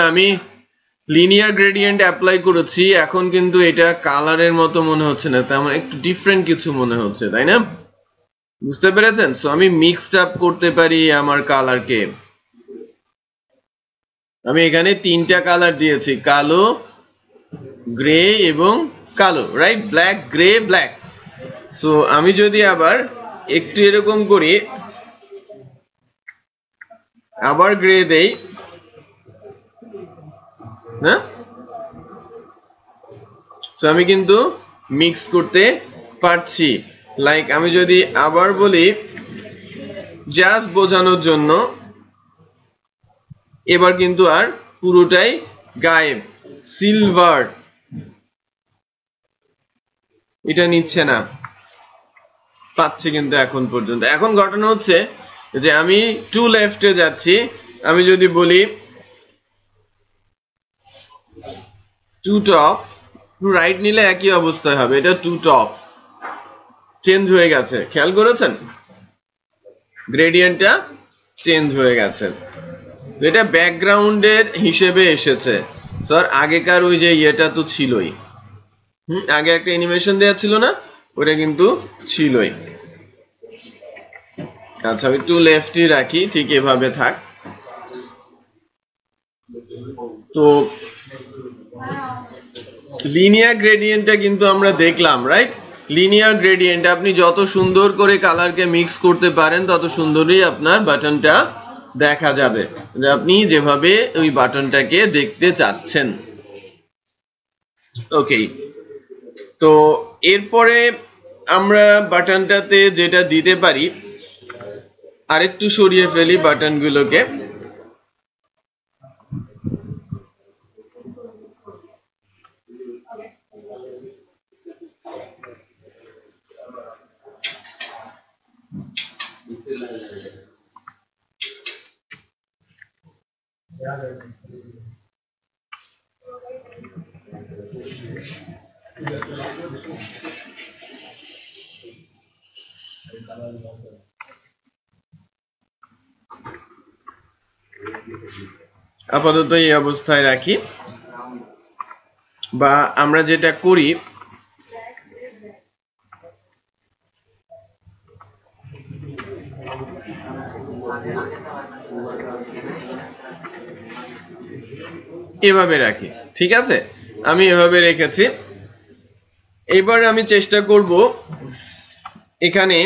আমি লিনিয়ার গ্রেডিয়েন্ট অ্যাপ্লাই করেছি, এখন কিন্তু এটা কালারের মতো মনে হচ্ছে না, তেমন একটু ডিফারেন্ট কিছু মনে হচ্ছে, তাই না? বুঝতে পেরেছেন? সো আমি মিক্সড আপ করতে পারি আমার কালারকে। আমি এখানে তিনটা কালার দিয়েছি, কালো, গ্রে এবং কালো, right? Black, grey, black. So আমি যদি আবার একটু এরকম করি, আবার গ্রে দেই, না? সো আমি কিন্তু মিক্স করতে পারছি। লাইক আমি যদি আবার বলি জাস্ট বোঝানোর জন্য, এবার কিন্তু আর পুরোটাই গায়েব, সিলভার, এটা নিচ্ছে না, পাচ্ছে কিন্তু এখন পর্যন্ত। এখন ঘটনা হচ্ছে যে আমি টু লেফটে যাচ্ছি, আমি যদি বলি টু টপ, টু রাইট নিলে একই অবস্থায় হবে, এটা টু টপ, চেঞ্জ হয়ে গেছে, খেয়াল করেছেন? গ্রেডিয়েন্টটা চেঞ্জ হয়ে গেছে, এটা ব্যাকগ্রাউন্ডের হিসেবে এসেছে। স্যার আগেকার ওই যে ইয়েটা তো ছিলই, আগে একটা অ্যানিমেশন দেওয়া ছিল না, ওটা কিন্তু ছিলই। আচ্ছা আমি টু লেফটই রাখি, ঠিক এভাবে থাক। তো লিনিয়ার গ্রেডিয়েন্টটা কিন্তু আমরা দেখলাম, রাইট? লিনিয়ার গ্রেডিয়েন্ট আপনি যত সুন্দর করে কালারকে মিক্স করতে পারেন, তত সুন্দরই আপনার বাটনটা দেখা যাবে, আপনি যেভাবে ওই বাটনটাকে দেখতে চাচ্ছেন। ওকে, তো এরপরে আমরা বাটনটাতে যেটা দিতে পারি, আরেকটু সরিয়ে ফেলি বাটনগুলোকে। আপাতত এই অবস্থায় রাখি, বা আমরা যেটা করি এভাবে রাখি, ঠিক আছে? আমি এভাবে রেখেছি। এবার আমি চেষ্টা করব এখানে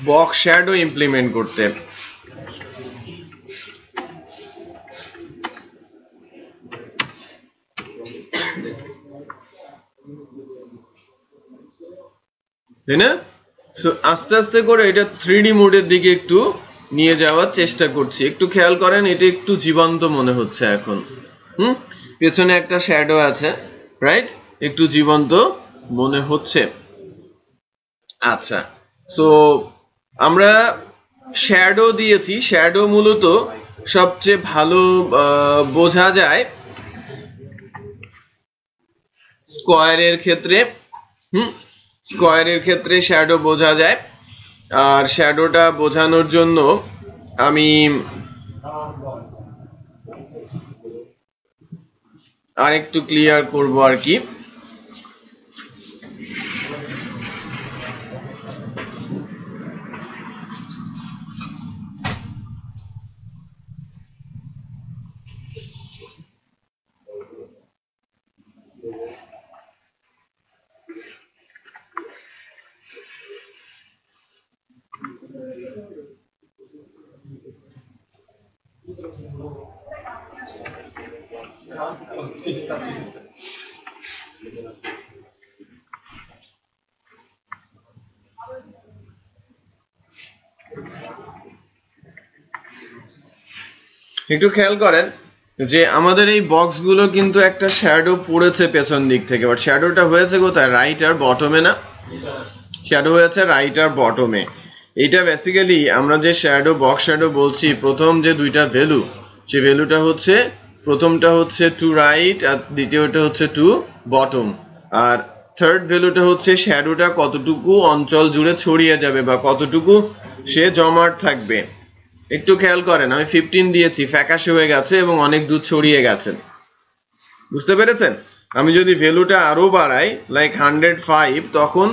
বক্স শ্যাডো ইমপ্লিমেন্ট করতে। তাই না? আস্তে আস্তে করে এটা 3D মোডের দিকে একটু নিয়ে যাওয়ার চেষ্টা করছি। একটু খেয়াল করেন, এটা একটু জীবন্ত মনে হচ্ছে এখন। পেছনে একটা শ্যাডো আছে, রাইট? একটু জীবন্ত মনে হচ্ছে। আচ্ছা, সো আমরা শ্যাডো দিয়েছি। শ্যাডো মূলত সবচেয়ে ভালো বোঝা যায় স্কোয়ারের ক্ষেত্রে। স্কোয়ারের ক্ষেত্রে শ্যাডো বোঝা যায়, আর শ্যাডোটা বোঝানোর জন্য আমি আরেকটু ক্লিয়ার করব আর কি। একটু খেয়াল করেন যে আমাদের এই বক্সগুলো কিন্তু একটা শ্যাডো পড়েছে পেছন দিক থেকে, বাট শ্যাডোটা হয়েছে কোথায়? রাইট আর বটমে না? শ্যাডো হয়েছে রাইট আর বটমে। এটা বেসিক্যালি আমরা যে শ্যাডো বক্স শ্যাডো বলছি, প্রথম যে দুইটা ভ্যালু, সে ভ্যালুটা হচ্ছে প্রথমটা হচ্ছে টু রাইট আর দ্বিতীয়টা হচ্ছে টু বটম, আর থার্ড ভ্যালুটা হচ্ছে শ্যাডোটা কতটুকু অঞ্চল জুড়ে ছড়িয়ে যাবে বা কতটুকু সে জমাট থাকবে। একটু খেয়াল করেন, আমি 15 দিয়েছি, ফ্যাকাশে হয়ে গেছে এবং অনেক দূর ছড়িয়ে গেছে, বুঝতে পেরেছেন? আমি যদি ভ্যালুটা আরো বাড়াই লাইক 105, তখন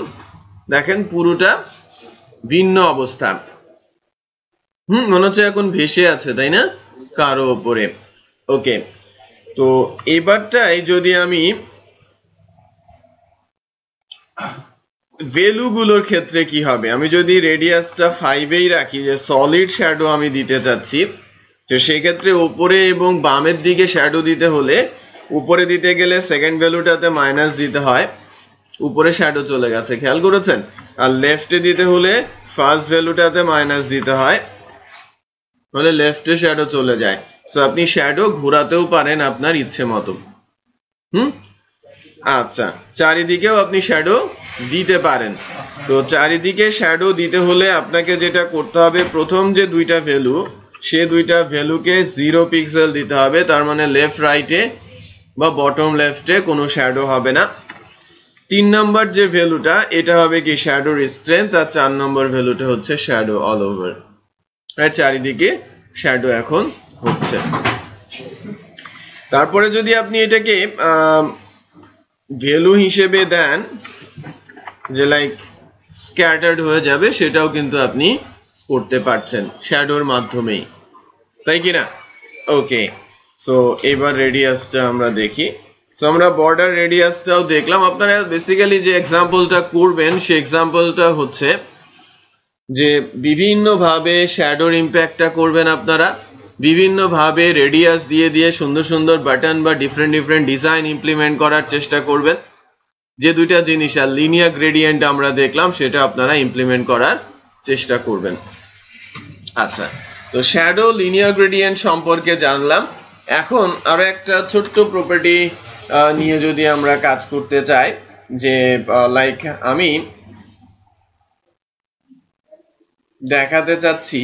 দেখেন পুরোটা ভিন্ন অবস্থা। মনে হচ্ছে এখন ভেসে আছে, তাই না, কারো উপরে। ওকে, তো এবারটাই যদি আমি ভ্যালু গুলোর ক্ষেত্রে কি হবে, আমি যদি রেডিয়াসটা 5এই রাখি, যে সলিড শ্যাডো আমি দিতে চাচ্ছি, তো সেই ক্ষেত্রে উপরে এবং বামের দিকে শ্যাডো দিতে হলে উপরে দিতে গেলে সেকেন্ড ভ্যালুটাতে মাইনাস দিতে হয়, উপরে শ্যাডো চলে গেছে, খেয়াল করেছেন? আর লেফটে দিতে হলে ফার্স্ট ভ্যালুটাতে মাইনাস দিতে হয়, তাহলে লেফটে শ্যাডো চলে যায়। সো আপনি শ্যাডো ঘোরাতেও পারেন আপনার ইচ্ছে মতো। আচ্ছা, চারিদিকেও আপনি শ্যাডো দিতে পারেন। তো চারিদিকে শ্যাডো দিতে হলে আপনাকে যেটা করতে হবে, প্রথম যে দুইটা ভ্যালু, সে দুইটা ভ্যালুকে 0 পিক্সেল দিতে হবে, তার মানে লেফট রাইটে বা বটম লেফটে কোনো শ্যাডো হবে না। 3 নম্বর যে ভ্যালুটা, এটা হবে কি শ্যাডো রিস্ট্রেন্থ, আর 4 নম্বর ভ্যালুটা হচ্ছে শ্যাডো অল ওভার। চারিদিকে শ্যাডো এখন হচ্ছে। তারপরে যদি আপনি এটাকে ভ্যালু হিসেবে দেন যে লাইক স্ক্যাটার্ড হয়ে যাবে, সেটাও কিন্তু আপনি করতে পারছেন শ্যাডোর মাধ্যমেই, তাই কি না? ওকে, সো এবার রেডিয়াসটা আমরা দেখি। তো আমরা বর্ডার রেডিয়াসটাও দেখলাম। আপনারা বেসিক্যালি যে এক্সাম্পলটা করবেন, সেই এক্সাম্পলটা হচ্ছে যে বিভিন্ন ভাবে শ্যাডোর ইম্প্যাক্টটা করবেন আপনারা, বিভিন্ন ভাবে রেডিয়াস দিয়ে দিয়ে সুন্দর সুন্দর বাটন বা ডিফারেন্ট ডিফারেন্ট ডিজাইন ইমপ্লিমেন্ট করার চেষ্টা করবেন। যে দুইটা জিনিস আর লিনিয়ার গ্রেডিয়েন্ট আমরা দেখলাম, সেটা আপনারা ইমপ্লিমেন্ট করার চেষ্টা করবেন। আচ্ছা, তো শ্যাডো লিনিয়ার গ্রেডিয়েন্ট সম্পর্কে জানলাম। এখন আরো একটা ছোট্ট প্রপার্টি নিয়ে যদি আমরা কাজ করতে চাই, যে লাইক আমি দেখাতে চাচ্ছি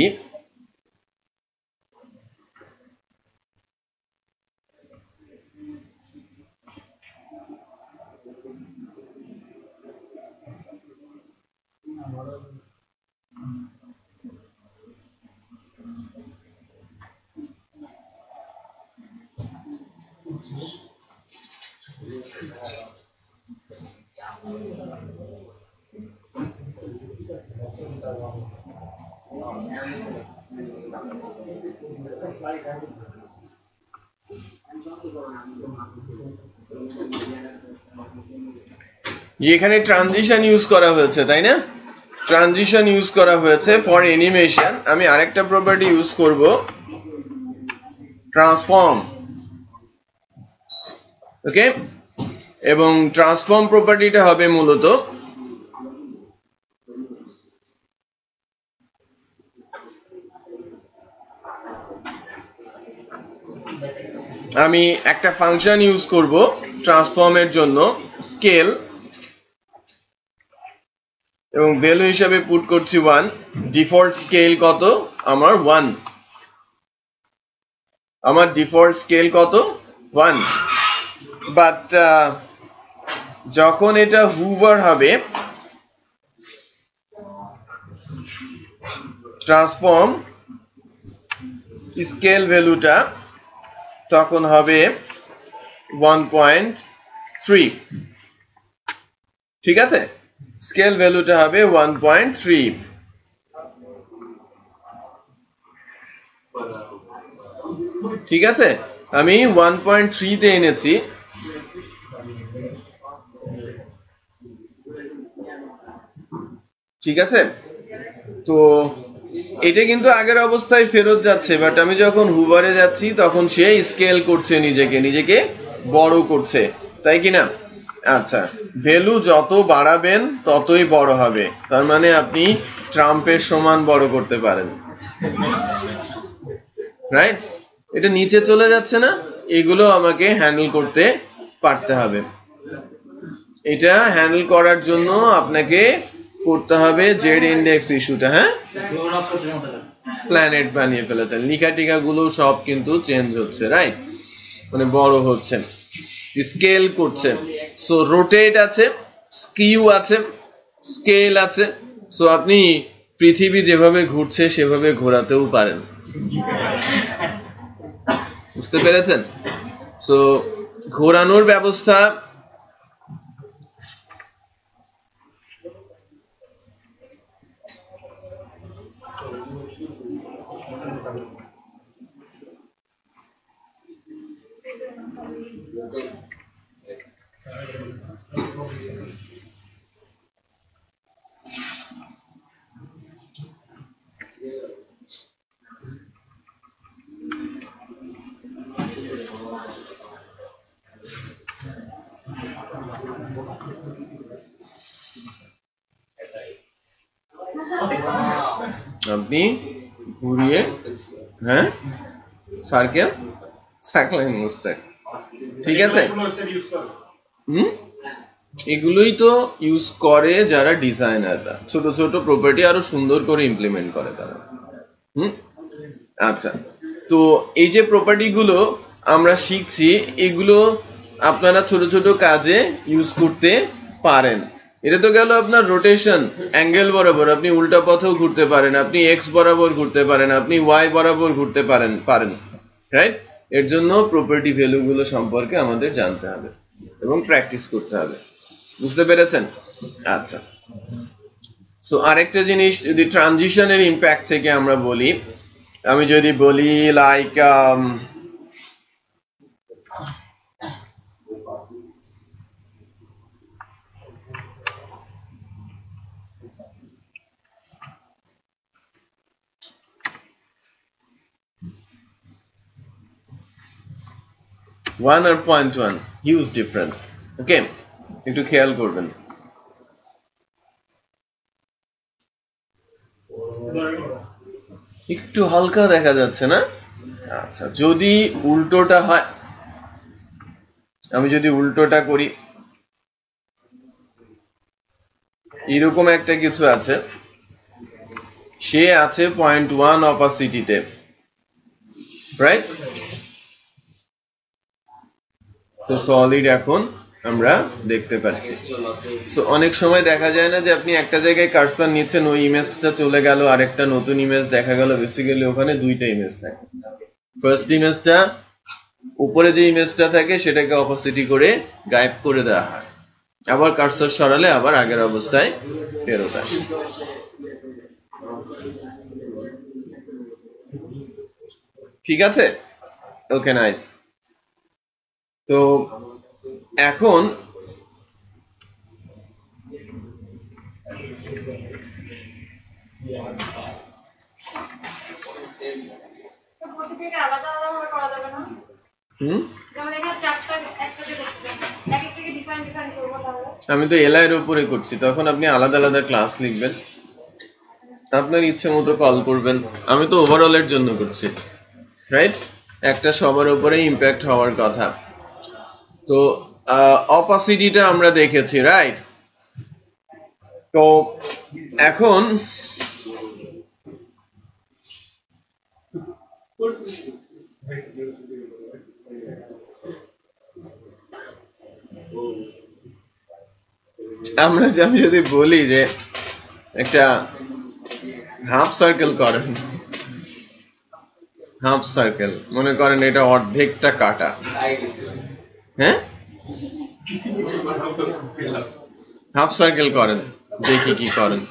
এখানে ট্রানজিশন ইউজ করা হয়েছে, তাই না? ট্রানজিশন ইউজ করা হয়েছে ফর অ্যানিমেশন। আমি আরেকটা প্রপার্টি ইউজ করব, ট্রান্সফর্ম। ওকে, এবং ট্রান্সফর্ম প্রপার্টিটা হবে মূলত আমি একটা ফাংশন ইউজ করব ট্রান্সফর্মের জন্য, স্কেল, এবং ভ্যালু হিসাবে পুট করছি 1। ডিফল্ট স্কেল কত আমার? 1। আমার ডিফল্ট স্কেল কত? 1। বাট যখন এটা হুভার হবে, ট্রান্সফর্ম স্কেল ভ্যালুটা তখন হবে 1.3। ঠিক আছে, স্কেল ভ্যালুটা হবে 1.3। ঠিক আছে, আমি 1.3 তে এনেছি। ঠিক আছে, তো এটা কিন্তু আগের অবস্থায় ফেরত যাচ্ছে, বাট আমি যখন হুভারে যাচ্ছি তখন সে স্কেল করছে, নিজেকে বড় করছে, তাই কিনা? আচ্ছা, ভ্যালু যত বাড়াবেন ততই বড় হবে, তার মানে আপনি ট্রাম্পের সমান বড় করতে পারেন, রাইট? এটা নিচে চলে যাচ্ছে না, এগুলো আমাকে হ্যান্ডেল করতে পারতে হবে। এটা হ্যান্ডেল করার জন্য আপনাকে করতে হবে জেড ইন্ডেক্স ইস্যুটা। হ্যাঁ, প্ল্যানেট বানিয়ে ফেলেছেন, লিখা টিকা গুলো সব কিন্তু চেঞ্জ হচ্ছে, রাইট, মানে বড় হচ্ছে, স্কেল করছে। সো রোটেট আছে, স্কিউ আছে, স্কেল আছে। সো আপনি পৃথিবী যেভাবে ঘুরছে সেভাবে ঘোরাতেও পারেন, বুঝতে পেরেছেন? সো ঘোরানোর ব্যবস্থা আপনি ঘুরিয়ে, হ্যাঁ, সার্কেল, সার্কেল মুস্তাক, ঠিক আছে। এগুলোই তো ইউজ করে যারা ডিজাইনাররা, ছোট ছোট প্রপার্টি আরো সুন্দর করে ইমপ্লিমেন্ট করে তারা। আচ্ছা, তো এই যে প্রপার্টি গুলো আমরা শিখছি, এগুলো আপনারা ছোট ছোট কাজে ইউজ করতে পারেন। এটা তো গেল আপনার রোটেশন, অ্যাঙ্গেল বরাবর আপনি উল্টা পথেও ঘুরতে পারেন, আপনি এক্স বরাবর ঘুরতে পারেন, আপনি ওয়াই বরাবর ঘুরতে পারেন, রাইট। এর জন্য প্রপার্টি ভ্যালু গুলো সম্পর্কে আমাদের জানতে হবে এবং প্র্যাকটিস করতে হবে, বুঝতে পেরেছেন? আচ্ছা, সো আরেকটা জিনিস যদি ট্রানজিশনের ইম্প্যাক্ট থেকে আমরা বলি, আমি যদি বলি লাইক ওয়ান আর 0.1 হিউজ ডিফারেন্স, ওকে, একটু খেয়াল করবেন। একটু হালকা দেখা যাচ্ছে না? আচ্ছা, যদি উল্টোটা হয়, আমি যদি উল্টোটা করি, এরকম একটা কিছু আছে, সে আছে 0.1 অপাসিটিতে, রাইট। তো সলিড এখন আমরা দেখতে পাচ্ছি। সো অনেক সময় দেখা যায় না যে আপনি একটা জায়গায় কার্সার নিচ্ছেন, ওই ইমেজটা চলে গেল, আরেকটা নতুন ইমেজ দেখা গেল, বেসিক্যালি ওখানে দুইটা ইমেজ থাকে। ফার্স্ট ইমেজটা, উপরে যে ইমেজটা থাকে সেটাকে অপোসিটি করে গায়েব করে দেওয়া হয়, আবার কার্সার সরালে আবার আগের অবস্থায় ফেরত আসে। ঠিক আছে, ওকে, নাইস। তো এখন আমি তো এলআই এর উপরে করছি, তখন আপনি আলাদা আলাদা ক্লাস লিখবেন, আপনার ইচ্ছে মতো কল করবেন। আমি তো ওভারঅল এর জন্য করছি, রাইট, একটা সবার উপরে ইম্প্যাক্ট হওয়ার কথা। তো অপাসিটিটা আমরা দেখেছি, রাইট। তো এখন আমি যদি বলি যে একটা হাফ সার্কেল করেন, হাফ সার্কেল মনে করেন এটা অর্ধেকটা কাটা, হ্যাঁ, হাফ সার্কেল করেন, দেখি কি করেন।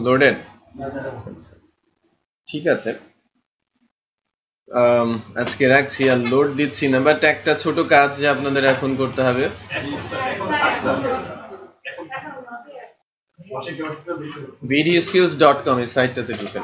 লোডেড, ঠিক আছে, আজকে রাখছি, আর লোড দিচ্ছি না, বাট একটা ছোট কাজ যে আপনাদের এখন করতে হবে। videoskills.com এই সাইটটাতে ঢুকেন।